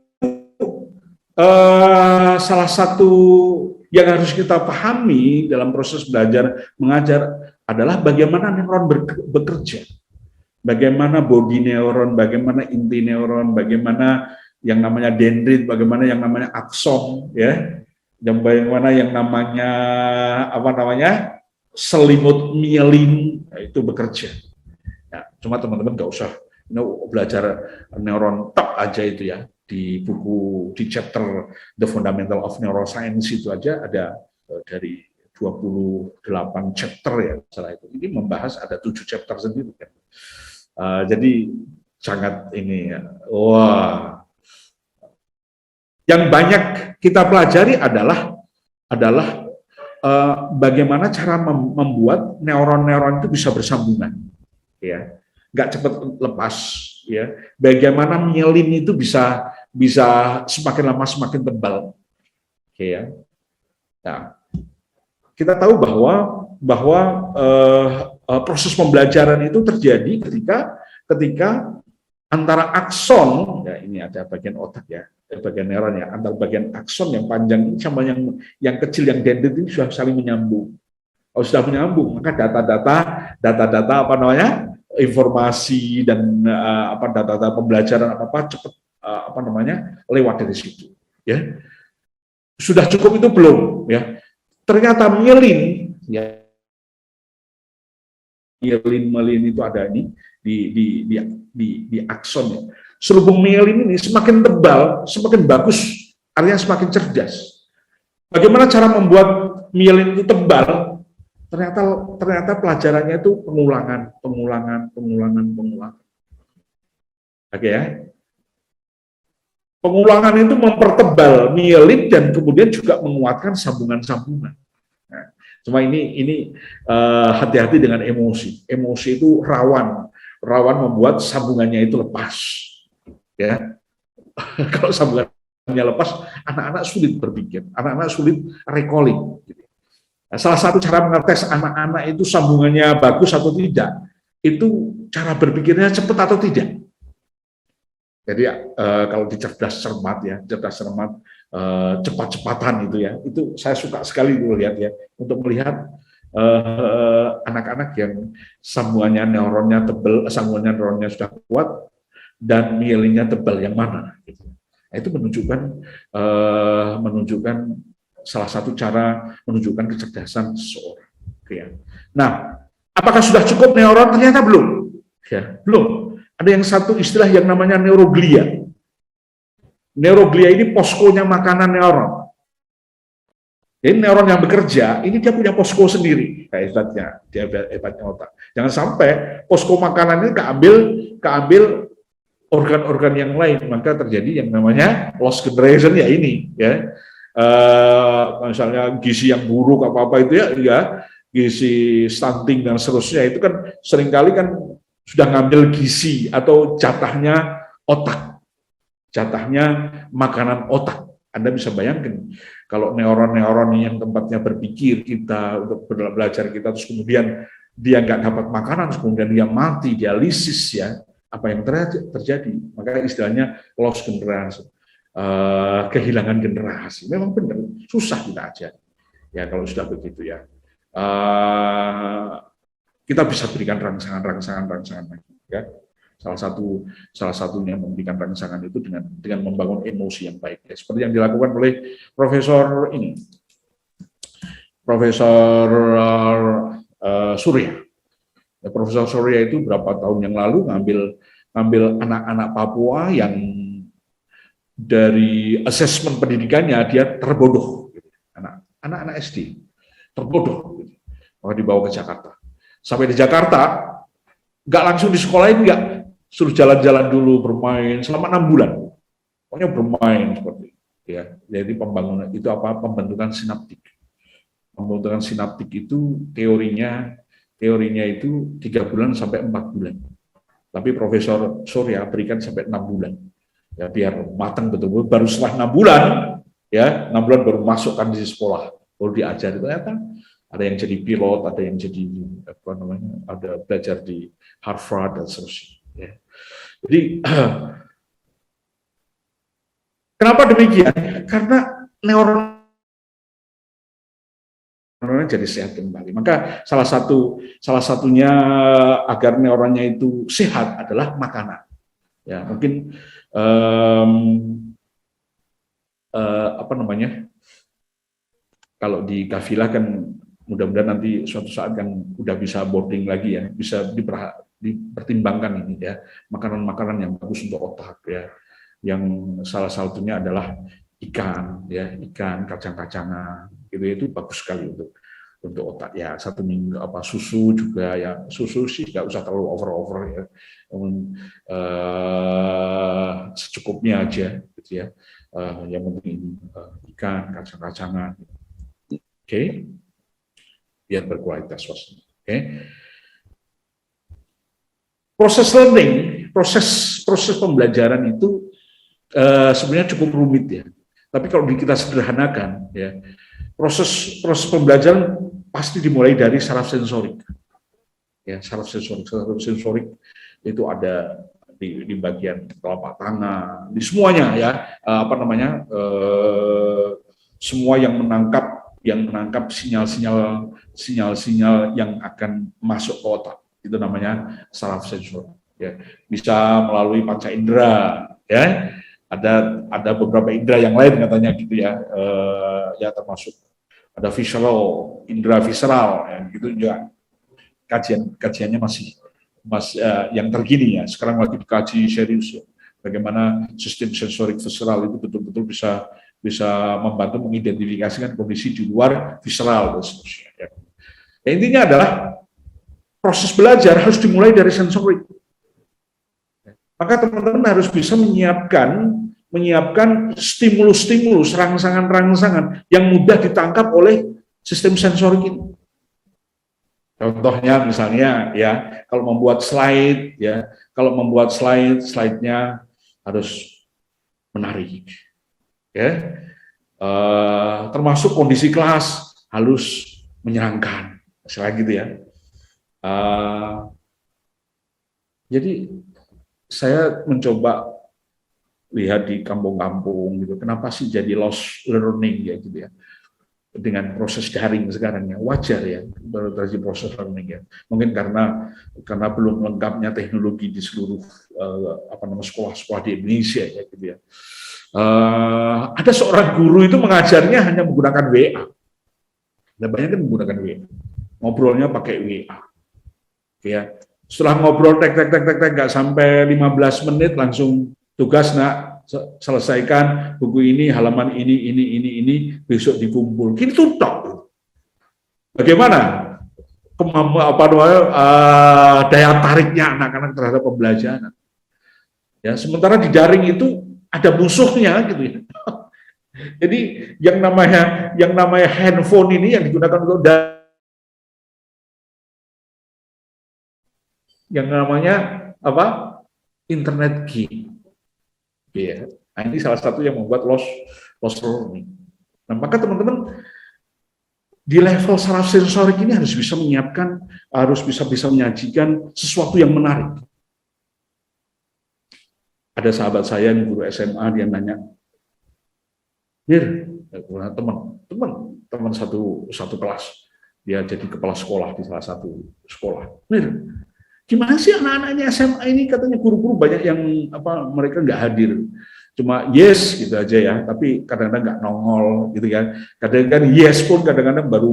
salah satu yang harus kita pahami dalam proses belajar mengajar adalah bagaimana neuron bekerja. Bagaimana bodi neuron, bagaimana inti neuron, bagaimana yang namanya dendrit, bagaimana yang namanya akson, ya, dan bagaimana yang namanya selimut mielin itu bekerja. Ya, cuma teman-teman nggak usah belajar neuron tok aja itu ya, di buku di chapter The Fundamental of Neuroscience itu aja ada dari 28 chapter ya salah itu. Ini membahas ada 7 chapter sendiri kan. Jadi sangat ini ya. Wah. Yang banyak kita pelajari adalah bagaimana cara membuat neuron-neuron itu bisa bersambungan, ya, nggak cepat lepas, ya. Bagaimana myelin itu bisa semakin lama semakin tebal, oke, ya. Nah, kita tahu bahwa proses pembelajaran itu terjadi ketika antara akson, ya ini ada bagian otak ya, bagian neuron ya, antara bagian akson yang panjang ini sama yang kecil yang dendrit ini sudah saling menyambung. Kalau sudah menyambung, maka data-data apa namanya, informasi dan data-data pembelajaran apa cepat lewat dari situ. Ya, sudah cukup itu belum? Ya, ternyata myelin, ya, myelin itu ada ini di akson ya. Selubung myelin ini semakin tebal, semakin bagus, artinya semakin cerdas. Bagaimana cara membuat myelin itu tebal? Ternyata pelajarannya itu pengulangan. Oke, ya. Pengulangan itu mempertebal myelin dan kemudian juga menguatkan sambungan-sambungan. Nah, cuma ini hati-hati dengan emosi. Emosi itu rawan membuat sambungannya itu lepas. Ya, kalau sambungannya lepas, anak-anak sulit berpikir, anak-anak sulit recalling. Nah, salah satu cara mengetes anak-anak itu sambungannya bagus atau tidak, itu cara berpikirnya cepat atau tidak. Jadi kalau di cerdas cermat ya, cepat-cepatan itu ya, itu saya suka sekali dulu lihat ya, untuk melihat anak-anak yang sambungannya neuronnya sudah kuat dan myelinnya tebal yang mana. Gitu. Nah, itu menunjukkan salah satu cara menunjukkan kecerdasan seseorang. Ya. Nah, apakah sudah cukup neuron? Ternyata belum. Ya, belum. Ada yang satu istilah yang namanya neuroglia. Neuroglia ini poskonya makanan neuron. Jadi neuron yang bekerja, ini dia punya posko sendiri, hebatnya otak. Jangan sampai posko makanan ini keambil organ-organ yang lain, maka terjadi yang namanya loss generation ya ini, ya. Misalnya gizi yang buruk apa itu ya, gizi stunting dan seterusnya itu kan seringkali kan sudah ngambil gizi atau jatahnya otak, jatahnya makanan otak. Anda bisa bayangkan kalau neuron-neuron yang tempatnya berpikir kita untuk belajar kita terus kemudian dia nggak dapat makanan, terus kemudian dia mati dialisis ya, apa yang terjadi? Maka istilahnya lost generation, kehilangan generasi. Memang benar susah kita aja ya kalau sudah begitu ya. Kita bisa berikan rangsangan ya. Salah satunya memberikan rangsangan itu dengan membangun emosi yang baik, ya. Seperti yang dilakukan oleh Profesor Surya. Ya, Profesor Surya itu berapa tahun yang lalu ngambil anak-anak Papua yang dari asesmen pendidikannya dia terbodoh, anak-anak SD terbodoh, maka dibawa ke Jakarta. Sampai di Jakarta nggak langsung di sekolahin, nggak, suruh jalan-jalan dulu, bermain selama 6 bulan, pokoknya bermain seperti ya. Jadi pembangunan itu pembentukan sinaptik. Pembentukan sinaptik itu teorinya itu 3 bulan sampai 4 bulan. Tapi Profesor Surya berikan sampai 6 bulan. Ya biar matang betul-betul. Baru setelah 6 bulan, ya 6 bulan baru masukkan di sekolah, baru diajar. Ternyata ada yang jadi pilot, ada yang jadi ada belajar di Harvard dan seterusnya. Ya. Jadi kenapa demikian? Karena neuron jadi sehat kembali. Maka salah satunya agar neuronnya itu sehat adalah makanan. Ya mungkin kalau di kafilah kan mudah-mudahan nanti suatu saat kan udah bisa boarding lagi ya, bisa dipertimbangkan ini ya, makanan-makanan yang bagus untuk otak ya. Yang salah satunya adalah ikan, kacang-kacangan, gitu itu bagus sekali untuk otak ya. 1 minggu susu juga ya, susu sih nggak usah terlalu over ya, secukupnya aja gitu ya. Yang penting ikan, kacang-kacangan. Oke. biar berkualitas suasana. Oke. Proses learning, proses pembelajaran itu sebenarnya cukup rumit ya. Tapi kalau kita sederhanakan, ya, proses pembelajaran pasti dimulai dari saraf sensorik. Ya, saraf sensorik itu ada di bagian telapak tangan, di semuanya ya, semua yang menangkap sinyal-sinyal yang akan masuk ke otak, itu namanya saraf sensorik. Ya, bisa melalui panca indera, ya. Ada beberapa indera yang lain katanya gitu ya, ya termasuk ada indera visceral, ya, gitu juga. Kajiannya masih yang terkini ya, sekarang lagi dikaji serius ya, bagaimana sistem sensorik visceral itu betul-betul bisa membantu mengidentifikasikan kondisi di luar visceral dan seterusnya. Ya. Ya, intinya adalah proses belajar harus dimulai dari sensorik. Maka teman-teman harus bisa menyiapkan stimulus-stimulus, rangsangan-rangsangan yang mudah ditangkap oleh sistem sensorik ini. Contohnya misalnya ya, kalau membuat slide ya, slide-nya harus menarik. Ya. Termasuk kondisi kelas harus menyenangkan. Misalnya gitu ya. Jadi saya mencoba lihat di kampung-kampung gitu, kenapa sih jadi lost learning ya gitu ya, dengan proses daring sekarang ya, wajar ya terjadi proses learning ya, mungkin karena belum lengkapnya teknologi di seluruh sekolah-sekolah di Indonesia ya gitu ya. Ada seorang guru itu mengajarnya hanya menggunakan WA, dan banyak kan menggunakan WA, ngobrolnya pakai WA, ya. Setelah ngobrol nggak sampai 15 menit langsung tugas nak selesaikan buku ini, halaman ini besok dikumpul. Gini tuh tok. Bagaimana daya tariknya anak-anak terhadap pembelajaran? Ya, sementara di daring itu ada musuhnya gitu ya. Jadi yang namanya handphone ini yang digunakan untuk yang namanya apa? Internet game. Ya. Nah, ini salah satu yang membuat lost learning. Nah, maka teman-teman di level saraf sensorik ini harus bisa menyajikan sesuatu yang menarik. Ada sahabat saya yang guru SMA, dia nanya, "Mir, teman satu kelas, dia jadi kepala sekolah di salah satu sekolah. Mir, gimana sih anak-anaknya SMA ini, katanya guru-guru banyak yang mereka nggak hadir, cuma yes gitu aja ya, tapi kadang-kadang nggak nongol gitu kan, kadang-kadang yes pun kadang-kadang baru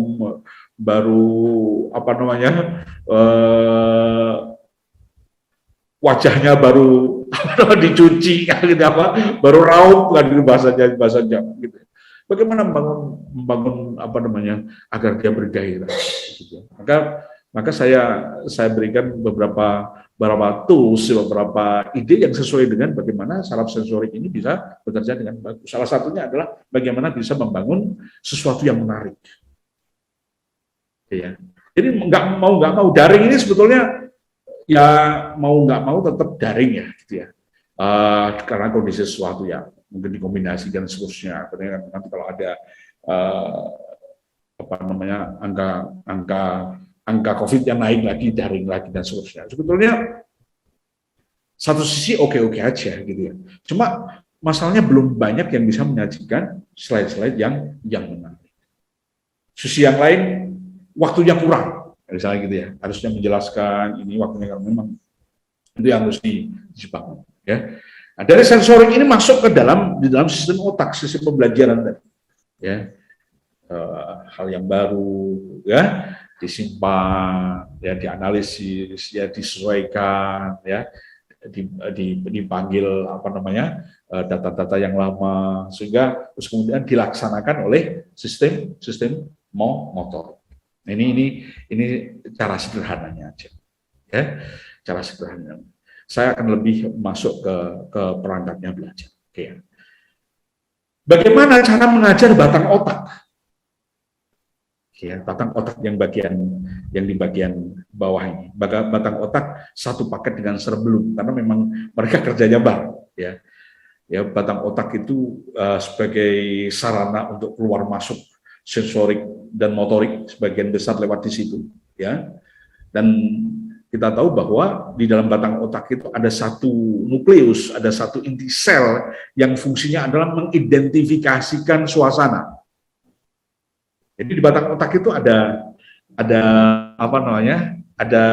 wajahnya baru dicuci gitu, baru raup kan gitu bahasanya gitu. Bagaimana membangun agar dia bergairah gitu. Maka saya berikan beberapa tools, beberapa ide yang sesuai dengan bagaimana saraf sensorik ini bisa bekerja dengan bagus. Salah satunya adalah bagaimana bisa membangun sesuatu yang menarik. Ya. Jadi nggak mau daring ini sebetulnya ya mau nggak mau tetap daring ya, gitu ya. Karena kondisi sesuatu ya mungkin dikombinasikan seterusnya. Nanti kalau ada angka COVID yang naik lagi, daring lagi dan seterusnya. Sebetulnya satu sisi oke-oke aja gitu ya. Cuma masalahnya belum banyak yang bisa menyajikan slide-slide yang menarik. Sisi yang lain waktunya kurang, misalnya gitu ya. Harusnya menjelaskan ini waktunya, kalau memang itu yang harus dibangun ya. Nah, dari sensorik ini masuk ke di dalam sistem otak, sistem pembelajaran tadi. Ya. Hal yang baru ya disimpan, ya dianalisis, ya disesuaikan, ya dipanggil data-data yang lama, sehingga terus kemudian dilaksanakan oleh sistem motor. Ini cara sederhananya aja, ya, cara sederhananya. Saya akan lebih masuk ke perangkatnya belajar. Oke. Bagaimana cara mengajar batang otak? ya, batang otak yang di bagian bawah ini. Batang otak satu paket dengan cerebellum karena memang mereka kerjanya bareng, ya. Ya, batang otak itu sebagai sarana untuk keluar masuk sensorik dan motorik sebagian besar lewat di situ, ya. Dan kita tahu bahwa di dalam batang otak itu ada satu nukleus, ada satu inti sel yang fungsinya adalah mengidentifikasikan suasana. Jadi di batang otak itu ada apa namanya? Ada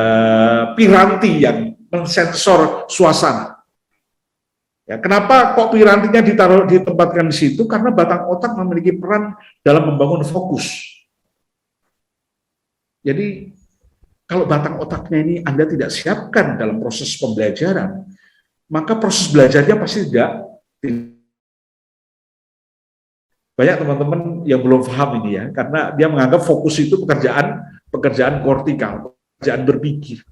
piranti yang mensensor suasana. Ya, kenapa kok pirantinya ditempatkan di situ? Karena batang otak memiliki peran dalam membangun fokus. Jadi kalau batang otaknya ini Anda tidak siapkan dalam proses pembelajaran, maka proses belajarnya pasti tidak. Banyak teman-teman yang belum paham ini ya, karena dia menganggap fokus itu pekerjaan kortikal, pekerjaan berpikir.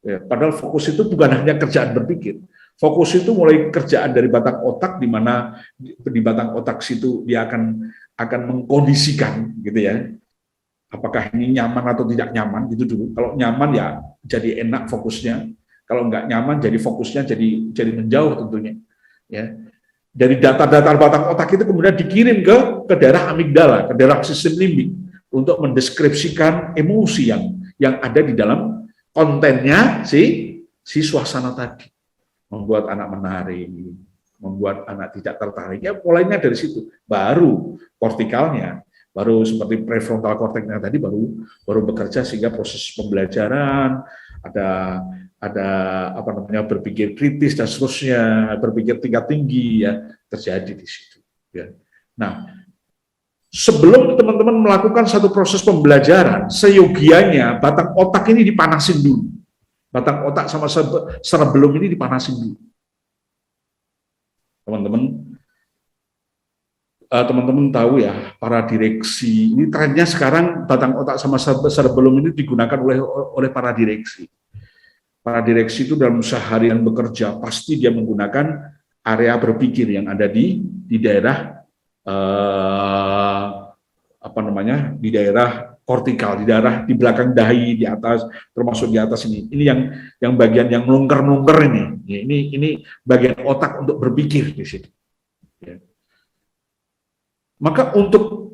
Ya, padahal fokus itu bukan hanya kerjaan berpikir. Fokus itu mulai kerjaan dari batang otak, di mana di batang otak situ dia akan mengkondisikan, gitu ya. Apakah ini nyaman atau tidak nyaman, gitu dulu. Kalau nyaman ya jadi enak fokusnya. Kalau nggak nyaman, jadi fokusnya jadi menjauh tentunya. Ya. Dari data-data batang otak itu kemudian dikirim ke daerah amigdala, ke daerah sistem limbik untuk mendeskripsikan emosi yang ada di dalam kontennya si suasana tadi. Membuat anak menarik, membuat anak tidak tertarik, ya mulainya dari situ. Baru kortikalnya, baru seperti prefrontal cortexnya tadi baru bekerja sehingga proses pembelajaran ada apa namanya berpikir kritis dan seterusnya, berpikir tingkat tinggi ya terjadi di situ. Ya. Nah, sebelum teman-teman melakukan satu proses pembelajaran, seyogianya batang otak ini dipanasin dulu. Batang otak sama cerebellum ini dipanasin dulu. Teman-teman tahu ya, para direksi, ini trennya sekarang batang otak sama cerebellum ini digunakan oleh para direksi. Para direksi itu dalam seharian bekerja, pasti dia menggunakan area berpikir yang ada di daerah di daerah kortikal, di belakang dahi, di atas, termasuk di atas ini. Ini yang bagian yang melungker-melungker ini. Ini bagian otak untuk berpikir di situ. Ya. Maka untuk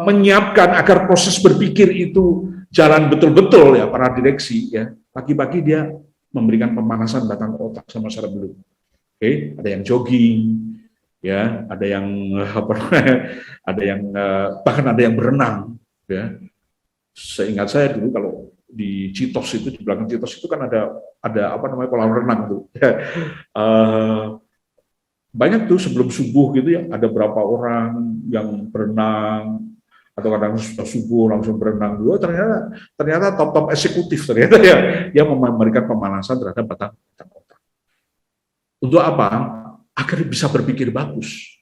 menyiapkan agar proses berpikir itu jalan betul-betul ya para direksi ya, pagi-pagi dia memberikan pemanasan batang otak sama cerebellum. Oke, ada yang jogging, ya, ada yang bahkan ada yang berenang, ya. Seingat saya dulu kalau di Citos itu, di belakang Citos itu kan ada kolam renang tuh. Banyak tuh sebelum subuh gitu ya, ada berapa orang yang berenang atau kadang subuh langsung berenang dulu. Ternyata top eksekutif ternyata ya, yang memberikan pemanasan terhadap batang otak. Untuk apa? Agar bisa berpikir bagus.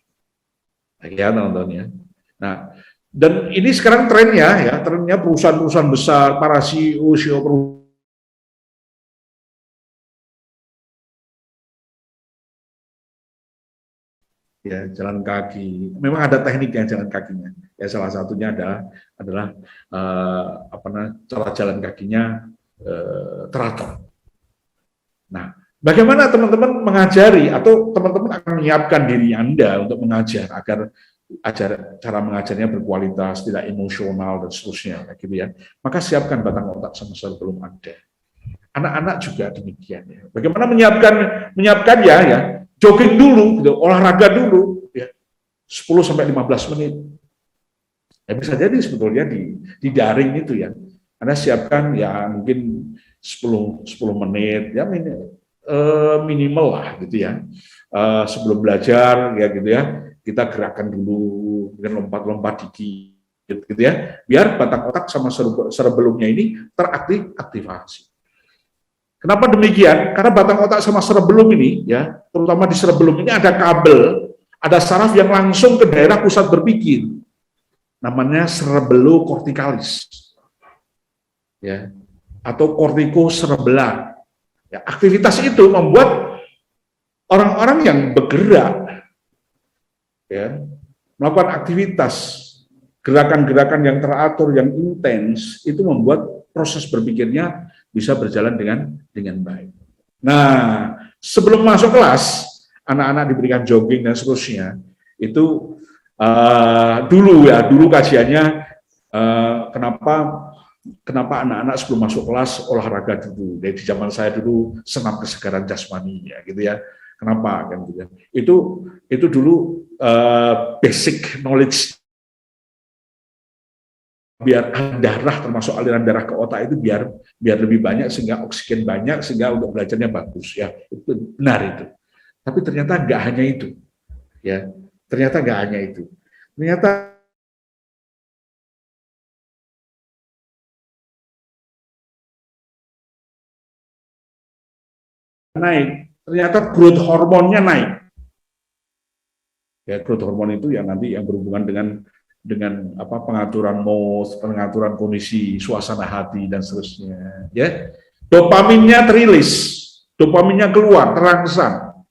Ya, teman-teman ya. Nah, dan ini sekarang trennya perusahaan-perusahaan besar, para CEO perusahaan ya jalan kaki. Memang ada tekniknya jalan kakinya. Ya salah satunya adalah cara jalan kakinya teratur. Nah, bagaimana teman-teman mengajari atau teman-teman akan menyiapkan diri Anda untuk mengajar agar cara mengajarnya berkualitas, tidak emosional dan seterusnya, gitu ya. Maka siapkan batang otak sama cerebellum Anda. Anak-anak juga demikian ya. Bagaimana menyiapkan ya, jogging dulu, gitu, olahraga dulu, ya, 10-15 menit. Ya bisa jadi sebetulnya di daring itu ya. Anda siapkan ya mungkin 10 menit, ya minimal lah gitu ya. Sebelum belajar ya gitu ya, kita gerakan dulu, dengan lompat-lompat dikit gitu ya, biar batang otak sama cerebellumnya ini teraktivasi. Kenapa demikian? Karena batang otak sama cerebellum ini, ya, terutama di cerebellum ini ada kabel, ada saraf yang langsung ke daerah pusat berpikir, namanya cerebellocorticalis, ya, atau kortikocerebellar. Ya, aktivitas itu membuat orang-orang yang bergerak, ya, melakukan aktivitas gerakan-gerakan yang teratur, yang intens, itu membuat proses berpikirnya bisa berjalan dengan baik. Nah, sebelum masuk kelas, anak-anak diberikan jogging dan seterusnya. Itu dulu kajiannya kenapa anak-anak sebelum masuk kelas olahraga dulu. Dari zaman saya dulu senam kesegaran jasmani, ya gitu ya. Kenapa kan gitu ya? Itu dulu basic knowledge, biar darah, termasuk aliran darah ke otak itu biar lebih banyak, sehingga oksigen banyak, sehingga untuk belajarnya bagus, ya itu benar itu. Tapi ternyata nggak hanya itu, ya ternyata nggak hanya itu, ternyata naik, ternyata growth hormonnya naik. Ya, growth hormon itu yang nanti yang berhubungan dengan apa, pengaturan mood, pengaturan kondisi suasana hati dan seterusnya. Ya, dopaminnya terilis, dopaminnya keluar, terangsang.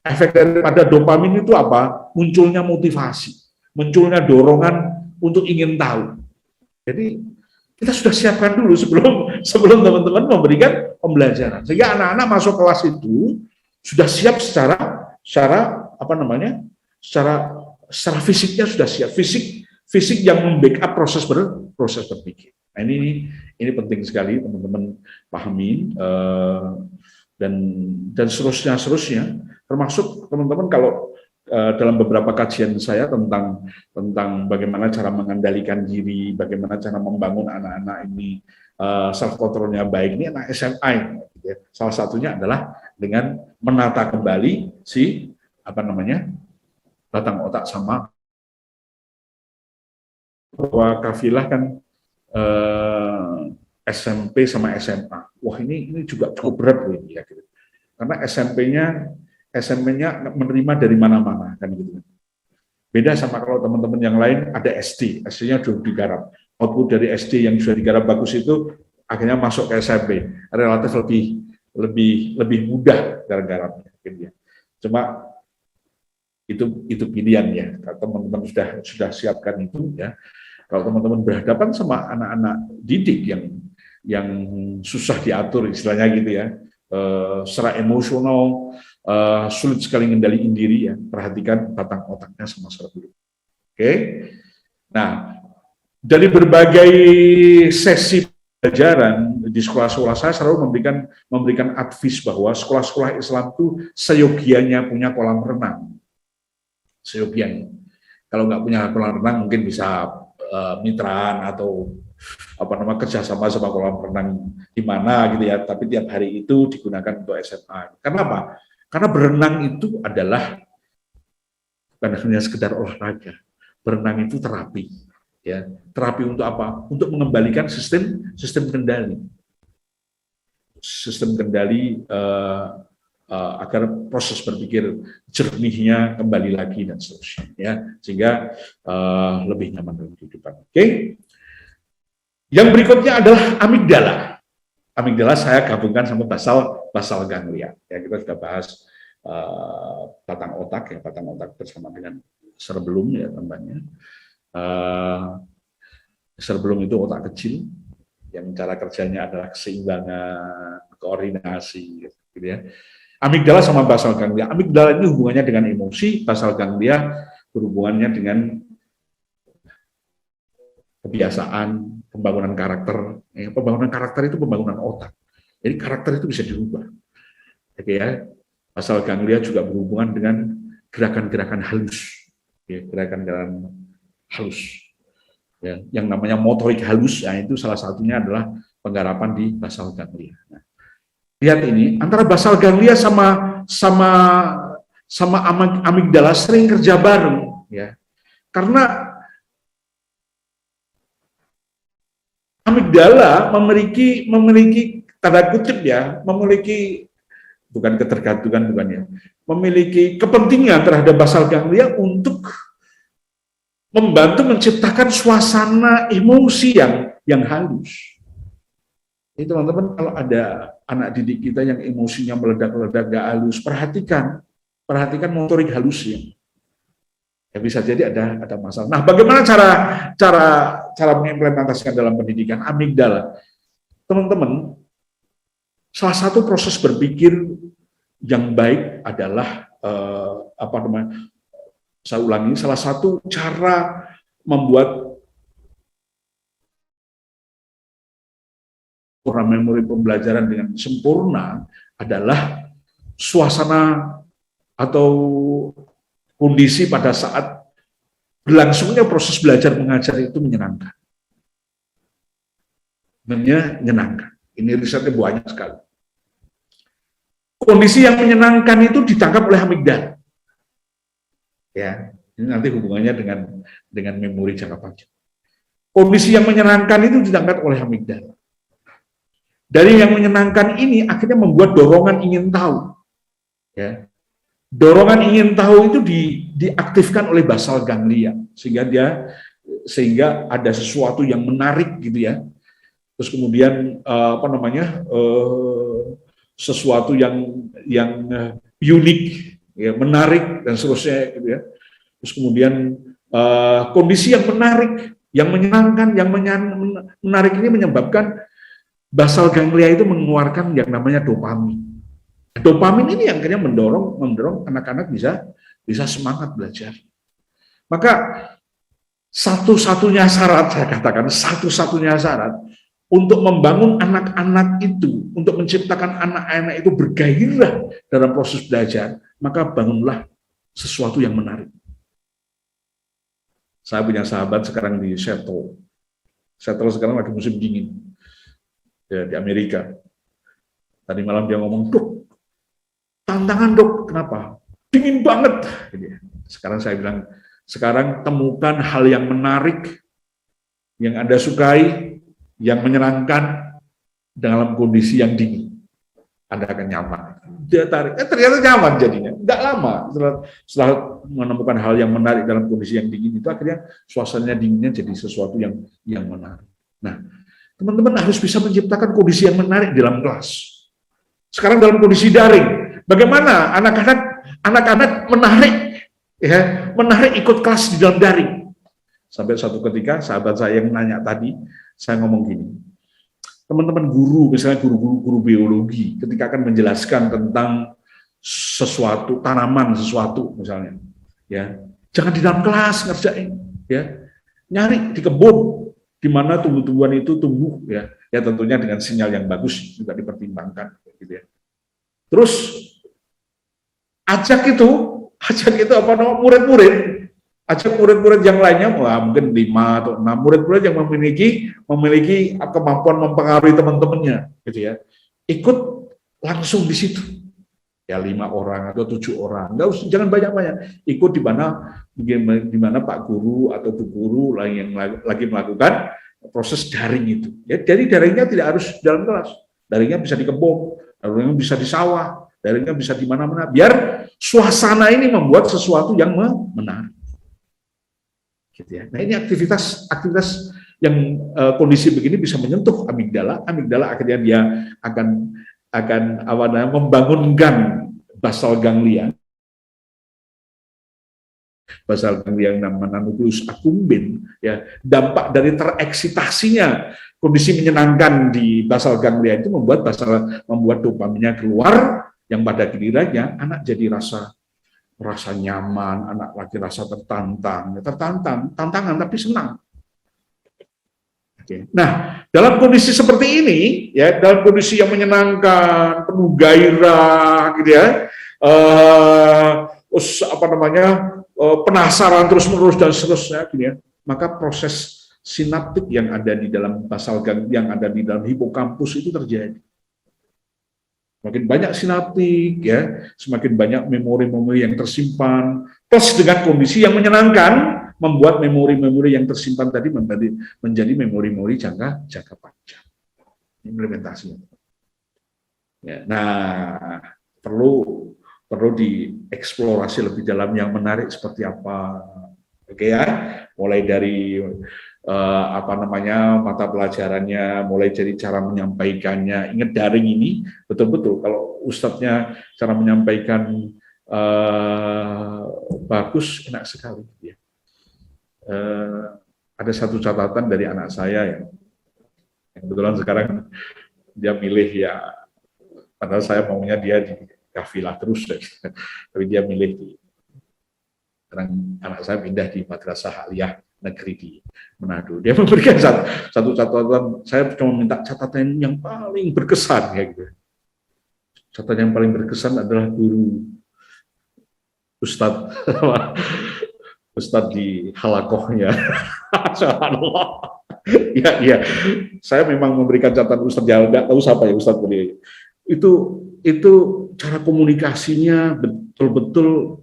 Efek daripada dopamin itu apa? Munculnya motivasi, munculnya dorongan untuk ingin tahu. Jadi kita sudah siapkan dulu sebelum teman-teman memberikan pembelajaran, sehingga anak-anak masuk kelas itu sudah siap secara apa namanya, secara fisiknya sudah siap, fisik yang membackup proses berpikir. Nah, ini penting sekali teman-teman pahami, dan seterusnya, termasuk teman-teman kalau dalam beberapa kajian saya tentang bagaimana cara mengendalikan diri, bagaimana cara membangun anak-anak ini self controlnya baik, ini anak SMA, gitu ya. Salah satunya adalah dengan menata kembali si apa namanya, batang otak, sama bahwa kafilah kan SMP sama SMA. Wah, ini juga cukup berat loh ini, ya, gitu. Karena SMP-nya menerima dari mana-mana kan gitu. Beda sama kalau teman-teman yang lain ada SD-nya sudah digarap. Output dari SD yang sudah digarap bagus itu akhirnya masuk ke SMP, relatif lebih mudah garap-garapnya gitu ya. Cuma itu pilihan ya. Kalau teman-teman sudah siapkan itu ya. Kalau teman-teman berhadapan sama anak-anak didik yang susah diatur istilahnya gitu ya, secara emosional, sulit sekali mengendalikan diri, ya perhatikan batang otaknya sama dulu. Oke. Nah, dari berbagai sesi pelajaran di sekolah-sekolah saya selalu memberikan advice bahwa sekolah-sekolah Islam itu seyogianya punya kolam renang. Seyogianya. Kalau nggak punya kolam renang mungkin bisa mitraan atau kerjasama sama kolam renang di mana gitu ya. Tapi tiap hari itu digunakan untuk SMA. Karena apa? Karena berenang itu adalah bukan hanya sekedar olahraga. Berenang itu terapi, ya. Terapi untuk apa? Untuk mengembalikan sistem kendali. Sistem kendali agar proses berpikir jernihnya kembali lagi dan seterusnya, ya. Sehingga lebih nyaman dalam kehidupan. Oke. Yang berikutnya adalah amigdala. Amigdala saya gabungkan sama basal ganglia. Ya, kita sudah bahas batang otak bersama dengan cerebellum, ya tambahnya. Cerebellum itu otak kecil yang cara kerjanya adalah keseimbangan, koordinasi, gitu ya. Amigdala sama basal ganglia. Amigdala ini hubungannya dengan emosi, basal ganglia berhubungannya dengan kebiasaan, pembangunan karakter. Pembangunan karakter itu pembangunan otak. Jadi karakter itu bisa dirubah. Oke ya. Basal ganglia juga berhubungan dengan gerakan-gerakan halus. Ya, gerakan-gerakan halus. Ya, yang namanya motorik halus, ya, itu salah satunya adalah penggarapan di basal ganglia. Nah, lihat ini, antara basal ganglia sama amigdala sering kerja bareng, ya. Karena amigdala memiliki tanda kutip ya, memiliki bukan ketergantungan, bukan ya, memiliki kepentingan terhadap basal ganglia untuk membantu menciptakan suasana emosi yang halus. Ini teman-teman, kalau ada anak didik kita yang emosinya meledak-ledak, gak halus, perhatikan motorik halusnya. Ya bisa jadi ada masalah. Nah, bagaimana cara mengimplementasikan dalam pendidikan amigdala? Teman-teman, salah satu proses berpikir yang baik adalah saya ulangi, salah satu cara membuat memori pembelajaran dengan sempurna adalah suasana atau kondisi pada saat berlangsungnya proses belajar mengajar itu menyenangkan. Menyenangkan. Ini risetnya banyak sekali. Kondisi yang menyenangkan itu ditangkap oleh amigdala. Ya, ini nanti hubungannya dengan memori jangka panjang. Kondisi yang menyenangkan itu ditangkap oleh amigdala. Dari yang menyenangkan ini akhirnya membuat dorongan ingin tahu. Ya. Dorongan ingin tahu itu diaktifkan oleh basal ganglia sehingga ada sesuatu yang menarik gitu ya. Terus kemudian sesuatu yang unik, ya, menarik dan seterusnya gitu ya. Terus kemudian kondisi yang menarik, yang menyenangkan, yang menarik ini menyebabkan basal ganglia itu mengeluarkan yang namanya dopamin. Dopamin ini yang akhirnya mendorong anak-anak bisa semangat belajar. Maka satu-satunya syarat, saya katakan satu-satunya syarat untuk membangun anak-anak itu, untuk menciptakan anak-anak itu bergairah dalam proses belajar, maka bangunlah sesuatu yang menarik. Saya punya sahabat sekarang di Seattle. Seattle sekarang lagi musim dingin ya, di Amerika. Tadi malam dia ngomong, "Dok, tantangan dok, kenapa? Dingin banget." Sekarang saya bilang, sekarang temukan hal yang menarik, yang Anda sukai, yang menyenangkan dalam kondisi yang dingin. Anda akan nyaman. Dia tarik, ternyata nyaman jadinya. Nggak lama setelah menemukan hal yang menarik dalam kondisi yang dingin itu, akhirnya suasananya dinginnya jadi sesuatu yang menarik. Nah, teman-teman harus bisa menciptakan kondisi yang menarik dalam kelas. Sekarang dalam kondisi daring, bagaimana anak-anak menarik ikut kelas di dalam daring? Sampai suatu ketika sahabat saya yang nanya tadi, saya ngomong gini, teman-teman guru, misalnya guru biologi, ketika akan menjelaskan tentang sesuatu, tanaman sesuatu misalnya, ya jangan di dalam kelas ngerjain, ya nyari di kebun, di mana tumbuh-tumbuhan itu tumbuh, ya tentunya dengan sinyal yang bagus juga dipertimbangkan, gitu ya. Terus ajak itu murid-murid, ajak murid-murid yang lainnya, mungkin 5 atau 6 murid-murid yang memiliki kemampuan mempengaruhi teman-temannya, gitu ya, ikut langsung di situ, ya 5 orang atau 7 orang, jangan banyak-banyak, ikut di mana Pak Guru atau Bu Guru yang lagi melakukan proses daring itu. Ya, jadi daringnya tidak harus dalam kelas, daringnya bisa di kebun, daringnya bisa di sawah, daringnya bisa di mana-mana, biar suasana ini membuat sesuatu yang menarik. Gitu ya. Nah, ini aktivitas yang kondisi begini bisa menyentuh amigdala akhirnya dia akan membangunkan basal ganglia yang namanya nucleus accumbens, ya, dampak dari tereksitasinya kondisi menyenangkan di basal ganglia itu membuat dopaminnya keluar, yang pada gilirannya anak jadi rasa nyaman, anak lagi rasa tantangan tapi senang. Oke. Nah, dalam kondisi seperti ini, ya, dalam kondisi yang menyenangkan, penuh gairah, gitu ya, penasaran terus-menerus dan seterusnya, gitu ya, maka proses sinaptik yang ada di dalam basal ganglia, yang ada di dalam hipokampus itu terjadi. Semakin banyak sinaptik, ya, semakin banyak memori-memori yang tersimpan, plus dengan kondisi yang menyenangkan, membuat memori-memori yang tersimpan tadi menjadi memori-memori jangka panjang. Implementasinya. Ya, nah, perlu dieksplorasi lebih dalam yang menarik seperti apa. Oke ya, mulai dari mata pelajarannya, mulai dari cara menyampaikannya. Ingat daring ini betul-betul kalau ustadznya cara menyampaikan bagus, enak sekali. Ya. Ada satu catatan dari anak saya yang kebetulan sekarang dia milih ya, padahal saya maunya dia di kafilah terus, ya. Tapi dia milih di, sekarang anak saya pindah di Madrasah Aliyah Negeri di Manado. Dia memberikan satu catatan, saya cuma minta catatan yang paling berkesan, ya gitu. Catatan yang paling berkesan adalah guru Ustadz di halakohnya. Ya, saya memang memberikan catatan Ustadz, ya nggak tahu siapa ya Ustadz beliau. Itu cara komunikasinya betul-betul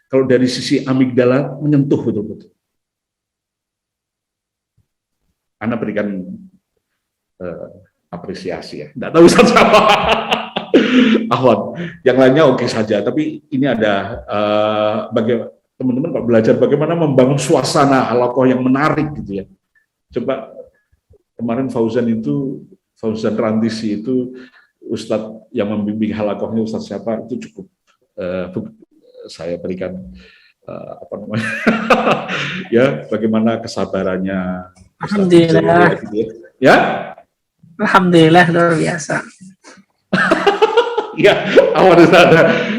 kalau dari sisi amigdala menyentuh betul-betul. Anda berikan apresiasi ya. Nggak tahu Ustadz siapa. Ahwan, yang lainnya oke saja. Tapi ini ada bagaimana teman-teman kalau belajar bagaimana membangun suasana halakoh yang menarik gitu ya. Coba kemarin Fauzan Rantisi itu Ustadz yang membimbing halakohnya Ustadz siapa itu cukup saya berikan apa namanya ya bagaimana kesabarannya. Alhamdulillah. Gitu ya. Alhamdulillah luar biasa. Ya, awal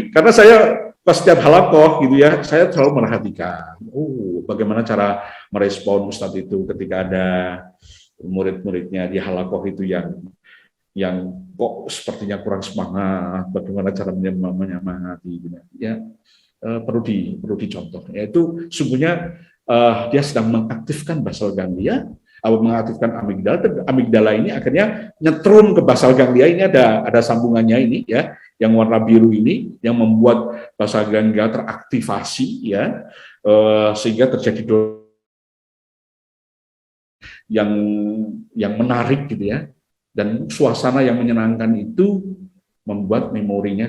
karena saya pas setiap halakoh gitu ya, saya selalu merhatikan, bagaimana cara merespon Ustadz itu ketika ada murid-muridnya di halakoh itu yang kok sepertinya kurang semangat, bagaimana cara menyemangati, gitu. Ya perlu dicontoh. Yaitu sungguhnya dia sedang mengaktifkan basal ganglia, mengaktifkan amigdala ini akhirnya nyetrum ke basal ganglia ini ada sambungannya ini ya, yang warna biru ini yang membuat basal ganglia teraktivasi ya, sehingga terjadi yang menarik gitu ya, dan suasana yang menyenangkan itu membuat memorinya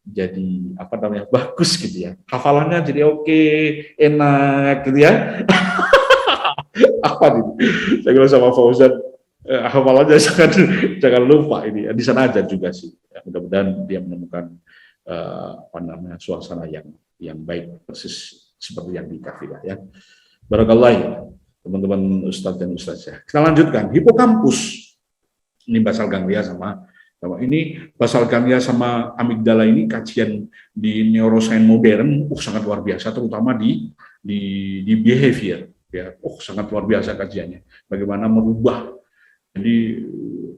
jadi apa namanya bagus gitu ya, hafalannya jadi oke, enak gitu ya. Apa nih? Saya kira sama Fauzan hafalannya jangan lupa ini di sana aja juga sih. Ya, mudah-mudahan dia menemukan apa namanya suasana yang baik persis seperti yang di kafilah ya. Barakallah teman-teman Ustadz dan Ustazah. Kita lanjutkan hipokampus. Ini basal ganglia sama ini basal ganglia sama amigdala ini kajian di neuroscience modern sangat luar biasa, terutama di behavior. Ya, sangat luar biasa kajiannya. Bagaimana merubah. Jadi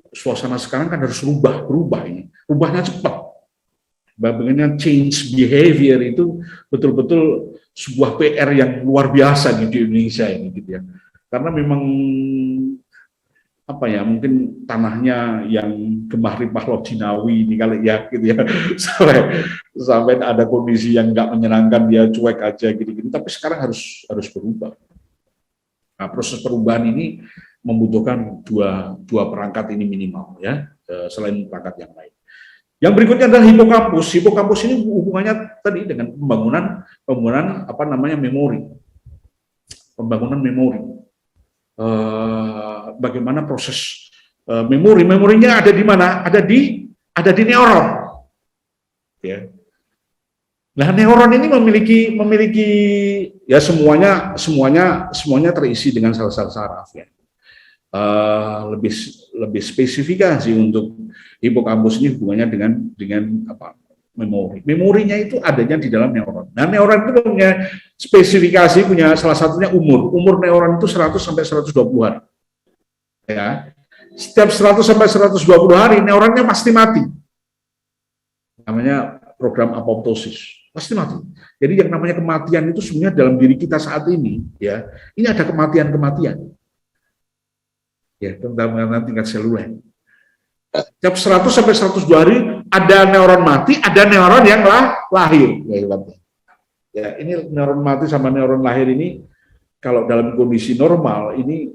suasana sekarang kan harus berubah ini. Rubahnya cepat. Bagaimana change behavior itu betul-betul sebuah PR yang luar biasa di Indonesia ini gitu ya. Karena memang apa ya, mungkin tanahnya yang gemah ripah lojinawi ini kali ya gitu ya. Sampai ada kondisi yang nggak menyenangkan, dia cuek aja gitu-gitu. Tapi sekarang harus berubah. Nah, proses perubahan ini membutuhkan dua perangkat ini minimal ya, selain perangkat yang lain. Yang berikutnya adalah hipokampus. Hipokampus ini hubungannya tadi dengan pembangunan apa namanya memori, pembangunan memori. Bagaimana proses memorinya ada di mana? Ada di neuron. Ya. Nah, neuron ini memiliki ya semuanya terisi dengan sel-sel saraf ya. Lebih spesifikasi untuk hipokampus ini hubungannya dengan apa? Memori. Memorinya itu adanya di dalam neuron. Nah, neuron itu punya spesifikasi, punya salah satunya umur. Umur neuron itu 100 sampai 120 hari. Ya. Setiap 100 sampai 120 hari neuronnya pasti mati. Namanya program apoptosis. Pasti mati. Jadi yang namanya kematian itu sebenarnya dalam diri kita saat ini, ya, ini ada kematian, ya, tentang tingkat seluler. Setiap 100 sampai 102 hari ada neuron mati, ada neuron yang lahir. Ya, ini neuron mati sama neuron lahir ini kalau dalam kondisi normal ini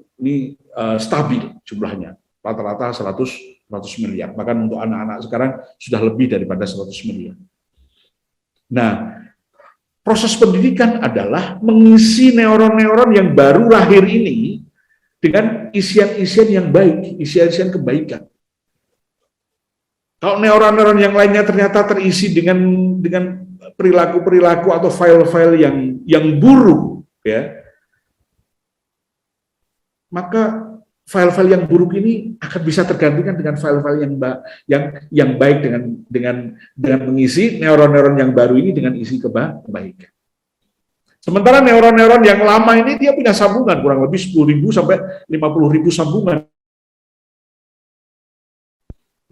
stabil jumlahnya, rata-rata 100 miliar. Bahkan untuk anak-anak sekarang sudah lebih daripada 100 miliar. Nah, proses pendidikan adalah mengisi neuron-neuron yang baru lahir ini dengan isian-isian yang baik, isian-isian kebaikan. Kalau neuron-neuron yang lainnya ternyata terisi dengan perilaku-perilaku atau file-file yang buruk, ya, maka file-file yang buruk ini akan bisa tergantikan dengan file-file yang baik dengan mengisi neuron-neuron yang baru ini dengan isi kebaikan. Sementara neuron-neuron yang lama ini dia punya sambungan kurang lebih 10.000 sampai 50.000 sambungan.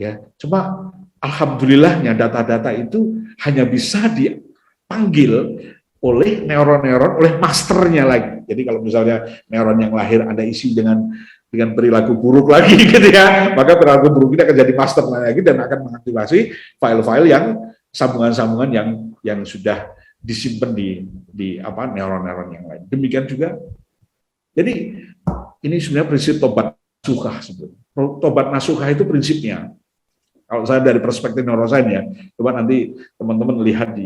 Ya, cuma alhamdulillahnya data-data itu hanya bisa dipanggil oleh neuron-neuron, oleh masternya lagi. Jadi kalau misalnya neuron yang lahir Anda isi dengan perilaku buruk lagi gitu ya, maka perilaku buruk ini akan jadi master lagi dan akan mengaktifasi file-file yang sambungan-sambungan yang sudah disimpan di neuron-neuron yang lain. Demikian juga. Jadi ini sebenarnya prinsip tobat nasuhah sebetulnya. Tobat nasuhah itu prinsipnya. Kalau saya dari perspektif neurosains ya, coba nanti teman-teman lihat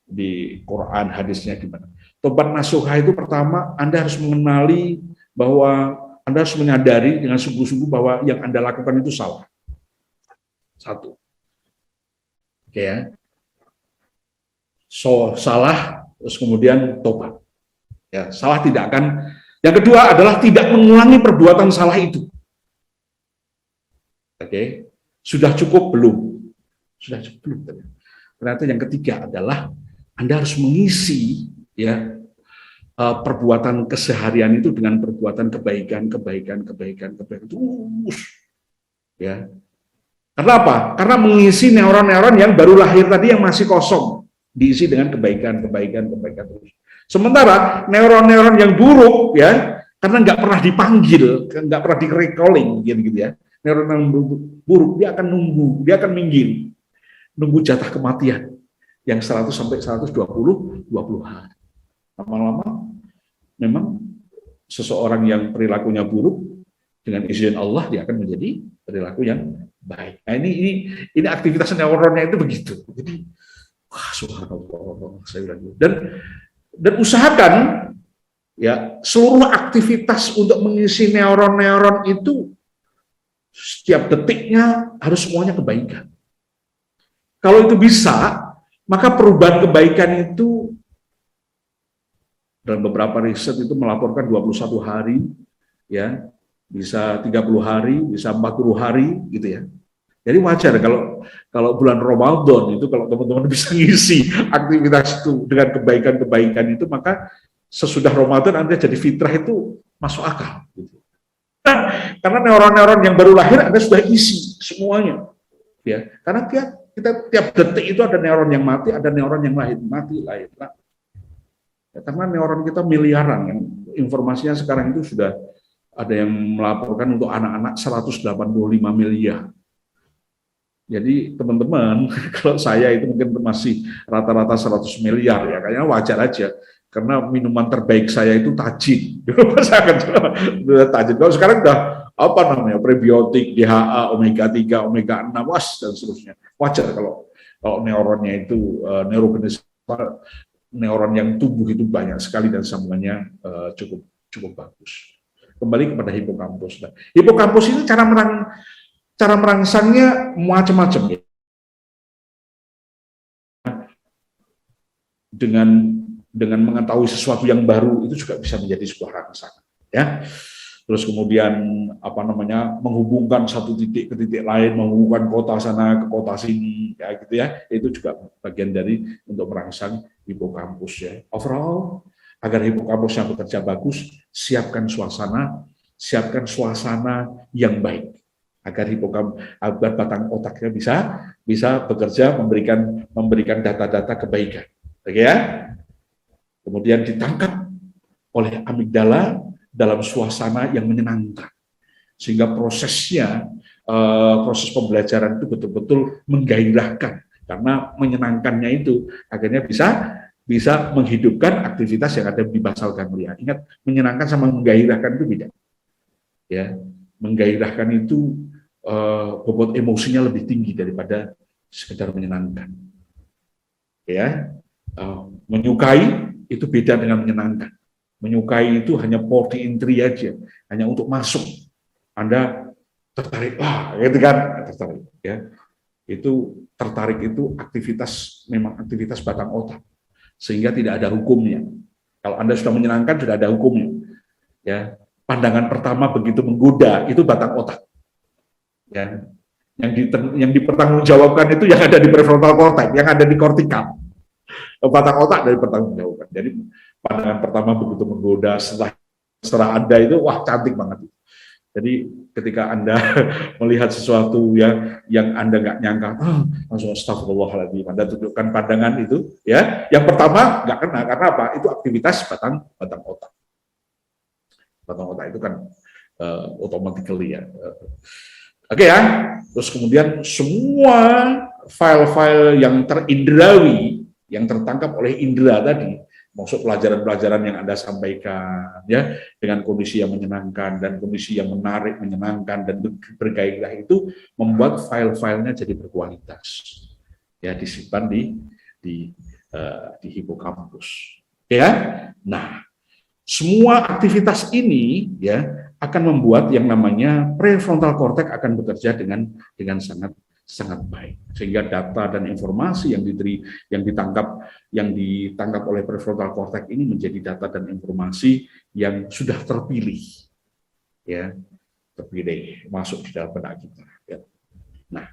di Quran hadisnya gimana. Tobat nasuhah itu pertama Anda harus mengenali bahwa Anda harus menyadari dengan sungguh-sungguh bahwa yang Anda lakukan itu salah. Satu. Oke ya. Salah, terus kemudian tobat. Ya, salah tidak akan. Yang kedua adalah tidak mengulangi perbuatan salah itu. Oke. Sudah cukup belum? Sudah cukup belum. Ternyata yang ketiga adalah Anda harus mengisi ya perbuatan keseharian itu dengan perbuatan kebaikan terus. Ya. Karena apa? Karena mengisi neuron-neuron yang baru lahir tadi yang masih kosong, diisi dengan kebaikan terus. Sementara neuron-neuron yang buruk ya, karena nggak pernah dipanggil, nggak pernah di-recalling gitu ya. Neuron yang buruk dia akan minggir, nunggu jatah kematian yang 100 sampai 120 hari. Lama-lama memang seseorang yang perilakunya buruk dengan izin Allah dia akan menjadi perilaku yang baik. Nah, ini aktivitas neuronnya itu begitu. Jadi wah subhanallah saya bilang. Dan usahakan ya seluruh aktivitas untuk mengisi neuron-neuron itu setiap detiknya harus semuanya kebaikan. Kalau itu bisa, maka perubahan kebaikan itu dalam beberapa riset itu melaporkan 21 hari, ya, bisa 30 hari, bisa 40 hari, gitu ya. Jadi wajar kalau bulan Ramadan itu kalau teman-teman bisa ngisi aktivitas itu dengan kebaikan-kebaikan itu, maka sesudah Ramadan Anda jadi fitrah itu masuk akal. Gitu. Karena neuron-neuron yang baru lahir Anda sudah isi semuanya, ya. Karena kita tiap detik itu ada neuron yang mati, ada neuron yang lahir. Ya, karena neuron kita miliaran, yang informasinya sekarang itu sudah ada yang melaporkan untuk anak-anak 185 miliar. Jadi teman-teman, kalau saya itu mungkin masih rata-rata 100 miliar ya, kayaknya wajar aja. Karena minuman terbaik saya itu tajin. Tajin. Kalau sekarang udah apa namanya prebiotik, DHA, omega 3, omega 6, dan seterusnya. Wajar kalau neuronnya itu neuron yang tumbuh itu banyak sekali dan sambungannya cukup bagus. Kembali kepada hipokampus. Nah, hipokampus ini cara merangsangnya macam-macam ya. Dengan mengetahui sesuatu yang baru itu juga bisa menjadi sebuah rangsangan ya. Terus kemudian menghubungkan satu titik ke titik lain, menghubungkan kota sana ke kota sini ya gitu ya. Itu juga bagian dari untuk merangsang hipokampus ya. Overall agar hipokampusnya bekerja bagus, siapkan suasana yang baik agar batang otaknya bisa bekerja memberikan data-data kebaikan. Oke ya? Kemudian ditangkap oleh amigdala dalam suasana yang menyenangkan, sehingga proses pembelajaran itu betul-betul menggairahkan, karena menyenangkannya itu akhirnya bisa menghidupkan aktivitas yang ada di basal ganglia. Ingat, menyenangkan sama menggairahkan itu beda. Ya, menggairahkan itu bobot emosinya lebih tinggi daripada sekedar menyenangkan. Ya, menyukai itu beda dengan menyenangkan. Menyukai itu hanya for the entry aja, hanya untuk masuk. Anda tertarik, gitu kan? Tertarik, ya. Itu tertarik itu aktivitas memang aktivitas batang otak, sehingga tidak ada hukumnya. Kalau Anda sudah menyenangkan, sudah ada hukumnya. Ya, pandangan pertama begitu menggoda itu batang otak. Ya, yang dipertanggungjawabkan itu yang ada di prefrontal cortex, yang ada di kortikal. Batang otak dari pertanggungjawabkan. Jadi pandangan pertama begitu menggoda, setelah Anda itu wah cantik banget. Jadi ketika Anda melihat sesuatu yang Anda nggak nyangka, langsung astagfirullahaladzim, Anda tunjukkan pandangan itu, ya. Yang pertama nggak kena, karena apa? Itu aktivitas batang otak. Batang otak itu kan automatically ya. Oke ya. Terus kemudian semua file-file yang terindrawi, yang tertangkap oleh indera tadi, maksud pelajaran-pelajaran yang Anda sampaikan, ya, dengan kondisi yang menyenangkan dan kondisi yang menarik, menyenangkan dan bergairah itu membuat file-filenya jadi berkualitas, ya, disimpan di hipokampus, ya. Nah, semua aktivitas ini, ya, akan membuat yang namanya prefrontal cortex akan bekerja dengan sangat baik, sehingga data dan informasi yang ditangkap oleh prefrontal cortex ini menjadi data dan informasi yang sudah terpilih, ya, terpilih masuk di dalam benak kita. Ya. Nah,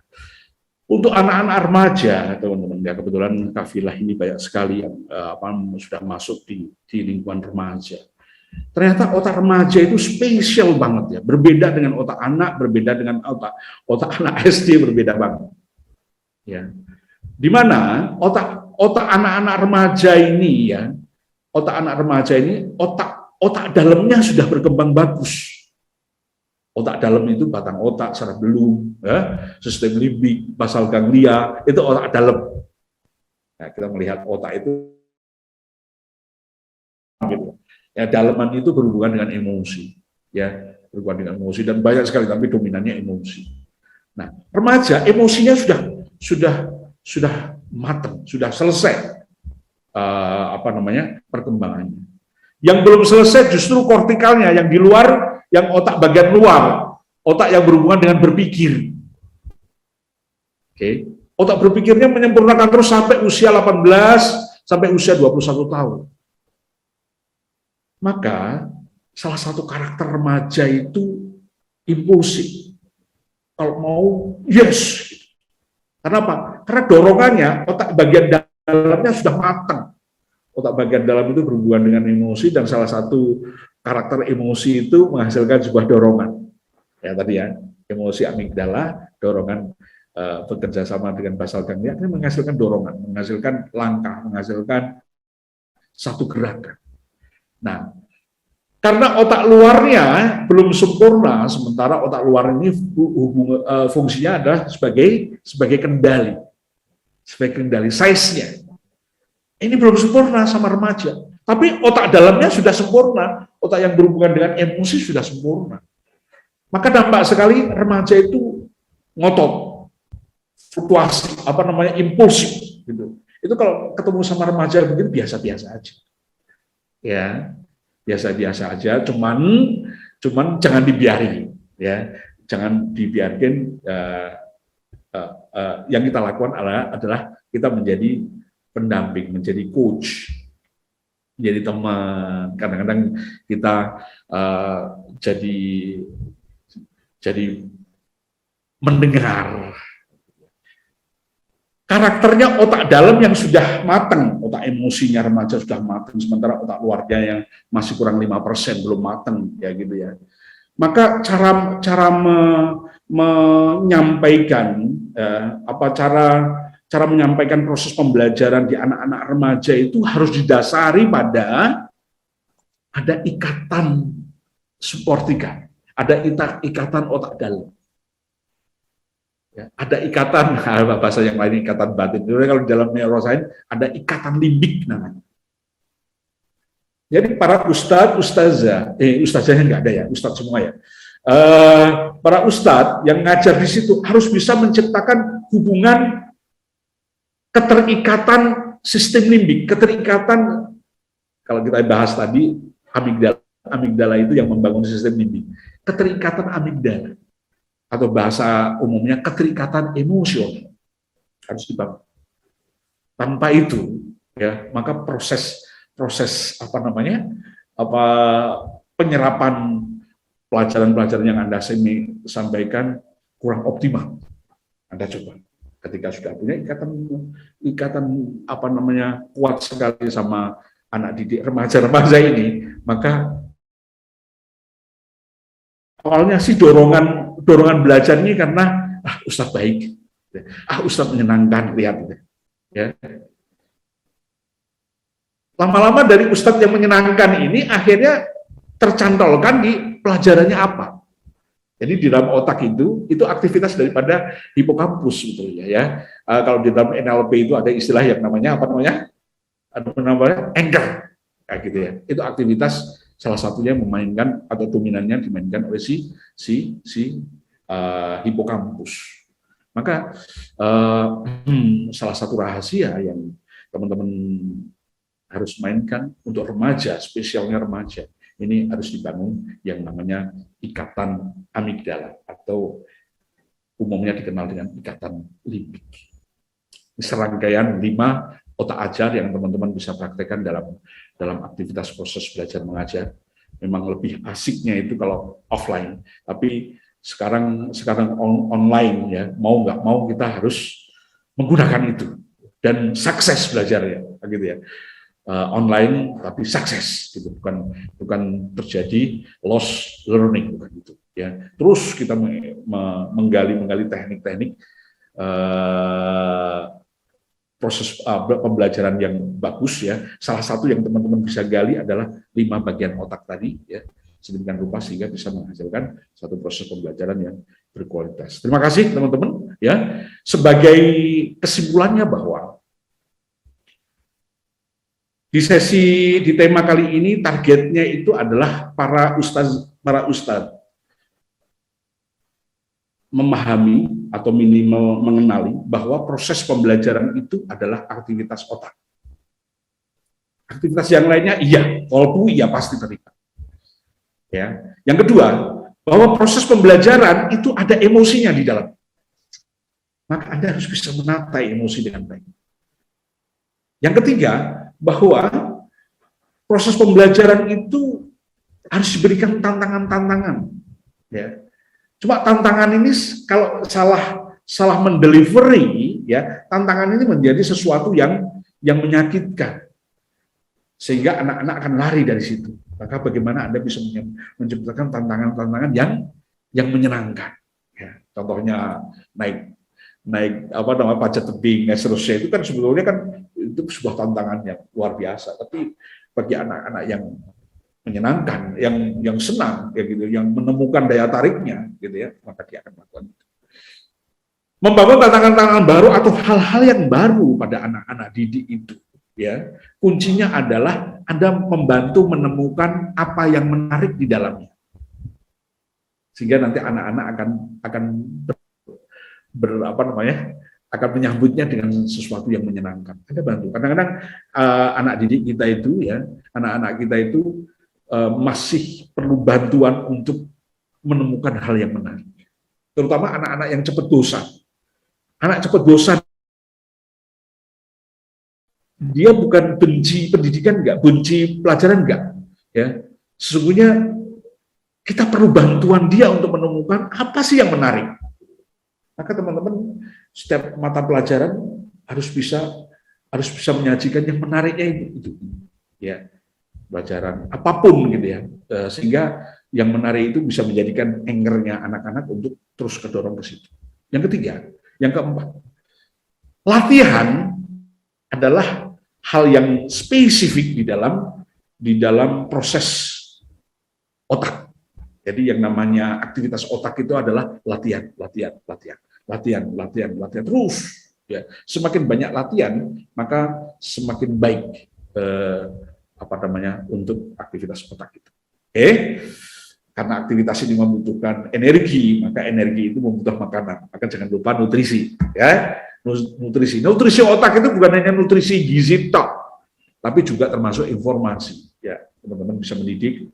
untuk anak-anak remaja, teman-teman, ya, kebetulan kafilah ini banyak sekali yang sudah masuk di lingkungan remaja. Ternyata otak remaja itu spesial banget, ya, berbeda dengan otak anak, berbeda dengan otak anak SD, berbeda banget, ya. Di mana otak anak-anak remaja ini, ya, otak dalamnya sudah berkembang bagus. Otak dalam itu batang otak, saraf belum, ya, sistem limbik, basal ganglia, itu otak dalam. Nah, kita melihat otak itu, gitu. Ya, dalaman itu berhubungan dengan emosi, ya, berhubungan dengan emosi, dan banyak sekali, tapi dominannya emosi. Nah, remaja emosinya sudah matang, sudah selesai perkembangannya. Yang belum selesai justru kortikalnya, yang di luar, yang otak bagian luar, otak yang berhubungan dengan berpikir. Oke, otak berpikirnya menyempurnakan terus sampai usia 18 sampai usia 21 tahun. Maka salah satu karakter remaja itu impulsif. Kalau mau, yes. Karena apa? Karena dorongannya, otak bagian dalamnya sudah matang. Otak bagian dalam itu berhubungan dengan emosi, dan salah satu karakter emosi itu menghasilkan sebuah dorongan. Ya tadi ya, emosi amigdala, dorongan bekerja sama dengan basal ganglia, ini menghasilkan dorongan, menghasilkan langkah, menghasilkan satu gerakan. Nah, karena otak luarnya belum sempurna, sementara otak luar ini fungsinya adalah sebagai kendali, size-nya. Ini belum sempurna sama remaja. Tapi otak dalamnya sudah sempurna, otak yang berhubungan dengan emosi sudah sempurna. Maka dampak sekali remaja itu ngotot, fluktuasi, impulsif, gitu. Itu kalau ketemu sama remaja begini biasa-biasa aja. Ya, biasa-biasa aja, cuman jangan dibiarin, ya, jangan dibiarkan. Yang kita lakukan adalah kita menjadi pendamping, menjadi coach, menjadi teman. Kadang-kadang kita jadi mendengar. Karakternya otak dalam yang sudah matang, otak emosinya remaja sudah matang, sementara otak luarnya yang masih kurang 5%, belum matang, ya gitu ya. Maka cara menyampaikan cara menyampaikan proses pembelajaran di anak-anak remaja itu harus didasari pada ada ikatan supportika, ada ikatan otak dalam. Ya, ada ikatan, bahasa yang lain ikatan batin. Jadi kalau di dalam neuroscience ada ikatan limbik namanya. Jadi para ustazah nggak ada ya, ustadz semua ya. Para ustadz yang ngajar di situ harus bisa menciptakan hubungan keterikatan sistem limbik, keterikatan, kalau kita bahas tadi amigdala itu yang membangun sistem limbik, keterikatan amigdala. Atau bahasa umumnya keterikatan emosional harus dibangun. Tanpa itu, ya, maka proses penyerapan pelajaran-pelajaran yang Anda sampaikan kurang optimal. Anda coba ketika sudah punya ikatan kuat sekali sama anak didik remaja-remaja ini, maka awalnya sih dorongan belajar ini karena Ustadz baik, Ustadz menyenangkan, lihat, ya. Lama-lama dari Ustadz yang menyenangkan ini akhirnya tercantolkan di pelajarannya apa. Jadi di dalam otak itu aktivitas daripada hipokampus sebetulnya, ya. Kalau di dalam NLP itu ada istilah yang namanya anchor, kayak gitu ya. Itu aktivitas salah satunya memainkan atau dominannya dimainkan oleh si hipokampus. Maka salah satu rahasia yang teman-teman harus mainkan untuk remaja, spesialnya remaja, ini harus dibangun yang namanya ikatan amigdala atau umumnya dikenal dengan ikatan limbik. Ini serangkaian 5 otak ajar yang teman-teman bisa praktekkan dalam aktivitas proses belajar mengajar. Memang lebih asiknya itu kalau offline, tapi sekarang online, ya, mau nggak mau kita harus menggunakan itu dan sukses belajarnya, gitu ya. Online tapi sukses, gitu, bukan terjadi loss learning, bukan itu, ya. Terus kita menggali teknik-teknik proses pembelajaran yang bagus, ya. Salah satu yang teman-teman bisa gali adalah 5 bagian otak tadi, ya, sedemikian rupa sehingga bisa menghasilkan satu proses pembelajaran yang berkualitas. Terima kasih teman-teman, ya. Sebagai kesimpulannya bahwa di tema kali ini targetnya itu adalah para ustadz memahami atau minimal mengenali bahwa proses pembelajaran itu adalah aktivitas otak. Aktivitas yang lainnya iya, walaupun iya pasti terlibat. Ya. Yang kedua, bahwa proses pembelajaran itu ada emosinya di dalam. Maka Anda harus bisa menata emosi dengan baik. Yang ketiga, bahwa proses pembelajaran itu harus diberikan tantangan-tantangan, ya. Cuma tantangan ini kalau salah mendelivery, ya, tantangan ini menjadi sesuatu yang menyakitkan, sehingga anak-anak akan lari dari situ. Maka bagaimana Anda bisa menciptakan tantangan-tantangan yang menyenangkan, ya. Contohnya naik panjat tebing, seterusnya, itu kan sebetulnya kan itu sebuah tantangan yang luar biasa. Tapi bagi anak-anak yang menyenangkan, yang senang, ya gitu, yang menemukan daya tariknya, gitu ya, maka dia akan melakukan itu. Membangun tantangan-tantangan baru atau hal-hal yang baru pada anak-anak didik itu, ya, kuncinya adalah Anda membantu menemukan apa yang menarik di dalamnya, sehingga nanti anak-anak akan akan menyambutnya dengan sesuatu yang menyenangkan. Anda bantu. Kadang-kadang anak didik kita itu, ya, anak-anak kita itu masih perlu bantuan untuk menemukan hal yang menarik. Terutama anak-anak yang cepat bosan. Anak cepat bosan, dia bukan benci pendidikan, enggak, benci pelajaran, enggak, ya. Sesungguhnya kita perlu bantuan dia untuk menemukan apa sih yang menarik. Maka teman-teman setiap mata pelajaran harus bisa menyajikan yang menariknya itu, ya, pelajaran apapun, gitu ya, sehingga yang menarik itu bisa menjadikan anchor-nya anak-anak untuk terus kedorong ke situ. Yang ketiga, yang keempat, latihan adalah hal yang spesifik di dalam proses otak. Jadi yang namanya aktivitas otak itu adalah latihan terus, ya. Semakin banyak latihan, maka semakin baik untuk aktivitas otak itu. Karena aktivitas ini membutuhkan energi, maka energi itu membutuhkan makanan. Maka jangan lupa nutrisi, ya. Nutrisi otak itu bukan hanya nutrisi gizi tok, tapi juga termasuk informasi, ya. Teman-teman bisa mendidik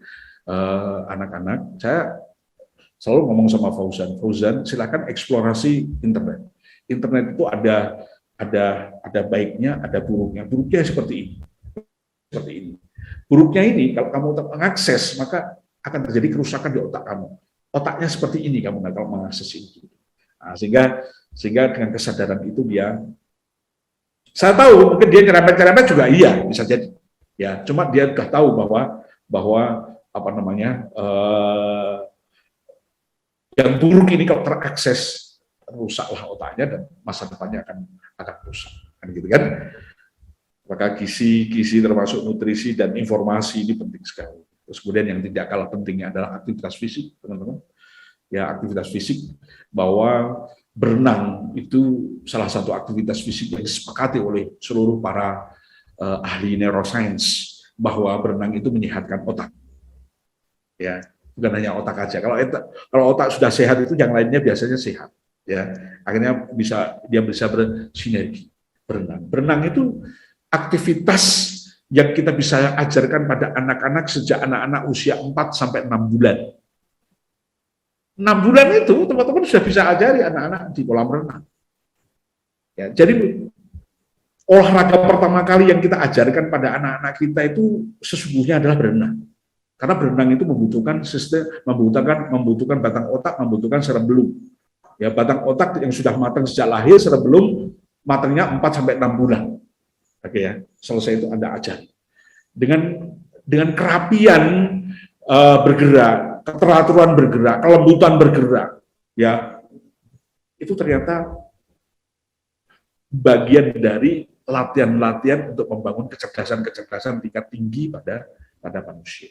anak-anak. Saya selalu ngomong sama Fauzan, silakan eksplorasi internet. Internet itu ada ada baiknya, ada buruknya. Buruknya seperti ini. Seperti ini. Buruknya ini kalau kamu mengakses, maka akan terjadi kerusakan di otak kamu. Otaknya seperti ini kamu kalau mengakses ini. Nah, sehingga dengan kesadaran itu dia, saya tahu mungkin dia nyerempet-nyerempet juga iya, bisa jadi. Ya, cuma dia sudah tahu bahwa apa namanya yang buruk ini kalau terakses rusaklah otaknya dan masa depannya akan rusak, kan gitu kan? Maka gizi termasuk nutrisi dan informasi ini penting sekali. Terus kemudian yang tidak kalah pentingnya adalah aktivitas fisik, teman-teman. Ya, aktivitas fisik, bahwa berenang itu salah satu aktivitas fisik yang disepakati oleh seluruh para ahli neuroscience, bahwa berenang itu menyehatkan otak. Ya, bukan hanya otak aja. Kalau otak sudah sehat itu yang lainnya biasanya sehat. Ya, akhirnya dia bisa bersinergi. Berenang itu aktivitas yang kita bisa ajarkan pada anak-anak sejak anak-anak usia 4 sampai 6 bulan. 6 bulan itu teman-teman sudah bisa ajari anak-anak di kolam renang. Ya, jadi olahraga pertama kali yang kita ajarkan pada anak-anak kita itu sesungguhnya adalah berenang. Karena berenang itu membutuhkan batang otak, membutuhkan cerebellum. Ya, batang otak yang sudah matang sejak lahir, cerebellum matangnya 4 sampai 6 bulan. Oke ya, selesai itu Anda ajari. Dengan kerapian bergerak, keteraturan bergerak, kelembutan bergerak, ya itu ternyata bagian dari latihan-latihan untuk membangun kecerdasan tingkat tinggi pada manusia.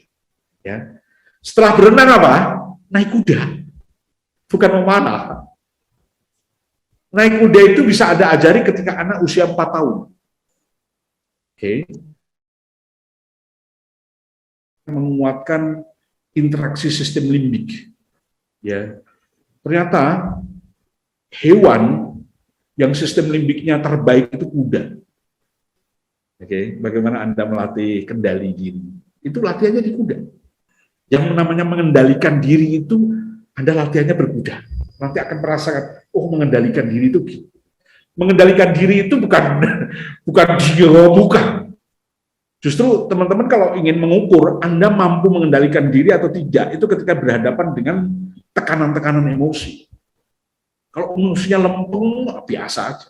Ya, setelah berenang apa? Naik kuda, bukan memanah. Naik kuda itu bisa Anda ajari ketika anak usia 4 tahun. Oke. Menguatkan interaksi sistem limbik. Ya, ternyata hewan yang sistem limbiknya terbaik itu kuda. Oke, bagaimana Anda melatih kendali diri? Itu latihannya di kuda. Yang namanya mengendalikan diri itu Anda latihannya berkuda. Nanti akan merasakan, oh mengendalikan diri itu gitu. Mengendalikan diri itu bukan bukan. Justru teman-teman kalau ingin mengukur Anda mampu mengendalikan diri atau tidak, itu ketika berhadapan dengan tekanan-tekanan emosi. Kalau emosinya lempeng, biasa aja.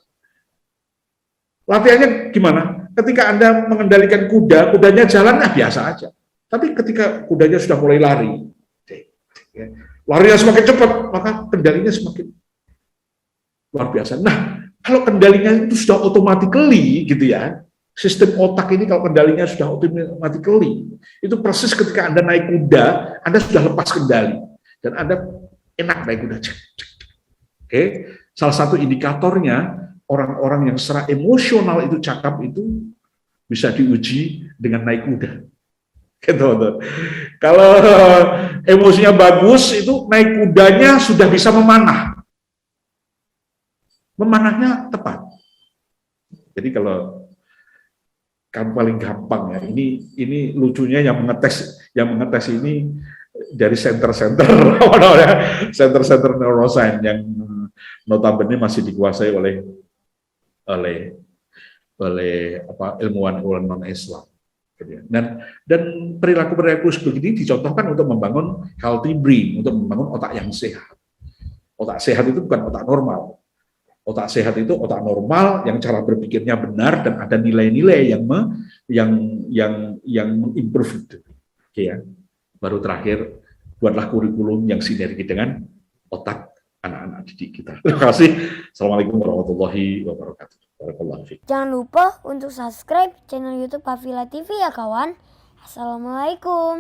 Latihannya gimana? Ketika Anda mengendalikan kudanya jalan, biasa aja. Tapi ketika kudanya sudah mulai lari, larinya semakin cepat, maka kendalinya semakin luar biasa. Nah, kalau kendalinya itu sudah automatically gitu ya, sistem otak ini kalau kendalinya sudah automatically, itu persis ketika Anda naik kuda, Anda sudah lepas kendali dan Anda enak naik kuda. Oke, salah satu indikatornya orang-orang yang secara emosional itu cakap itu bisa diuji dengan naik kuda. Gitu. Kalau emosinya bagus itu naik kudanya sudah bisa memanah. Memanahnya tepat. Jadi kalau kan paling gampang ya, ini lucunya yang mengetes ini dari center-center neuroscience yang notabene masih dikuasai oleh ilmuwan non Islam. Dan perilaku sebegini dicontohkan untuk membangun healthy brain, untuk membangun otak yang sehat. Otak sehat itu bukan otak normal. Otak sehat itu otak normal yang cara berpikirnya benar dan ada nilai-nilai yang mengimprove itu. Oke ya. Baru terakhir, buatlah kurikulum yang sinergi dengan otak anak-anak didik kita. Terima kasih. Assalamualaikum warahmatullahi wabarakatuh. Jangan lupa untuk subscribe channel YouTube Pavila TV ya kawan. Assalamualaikum.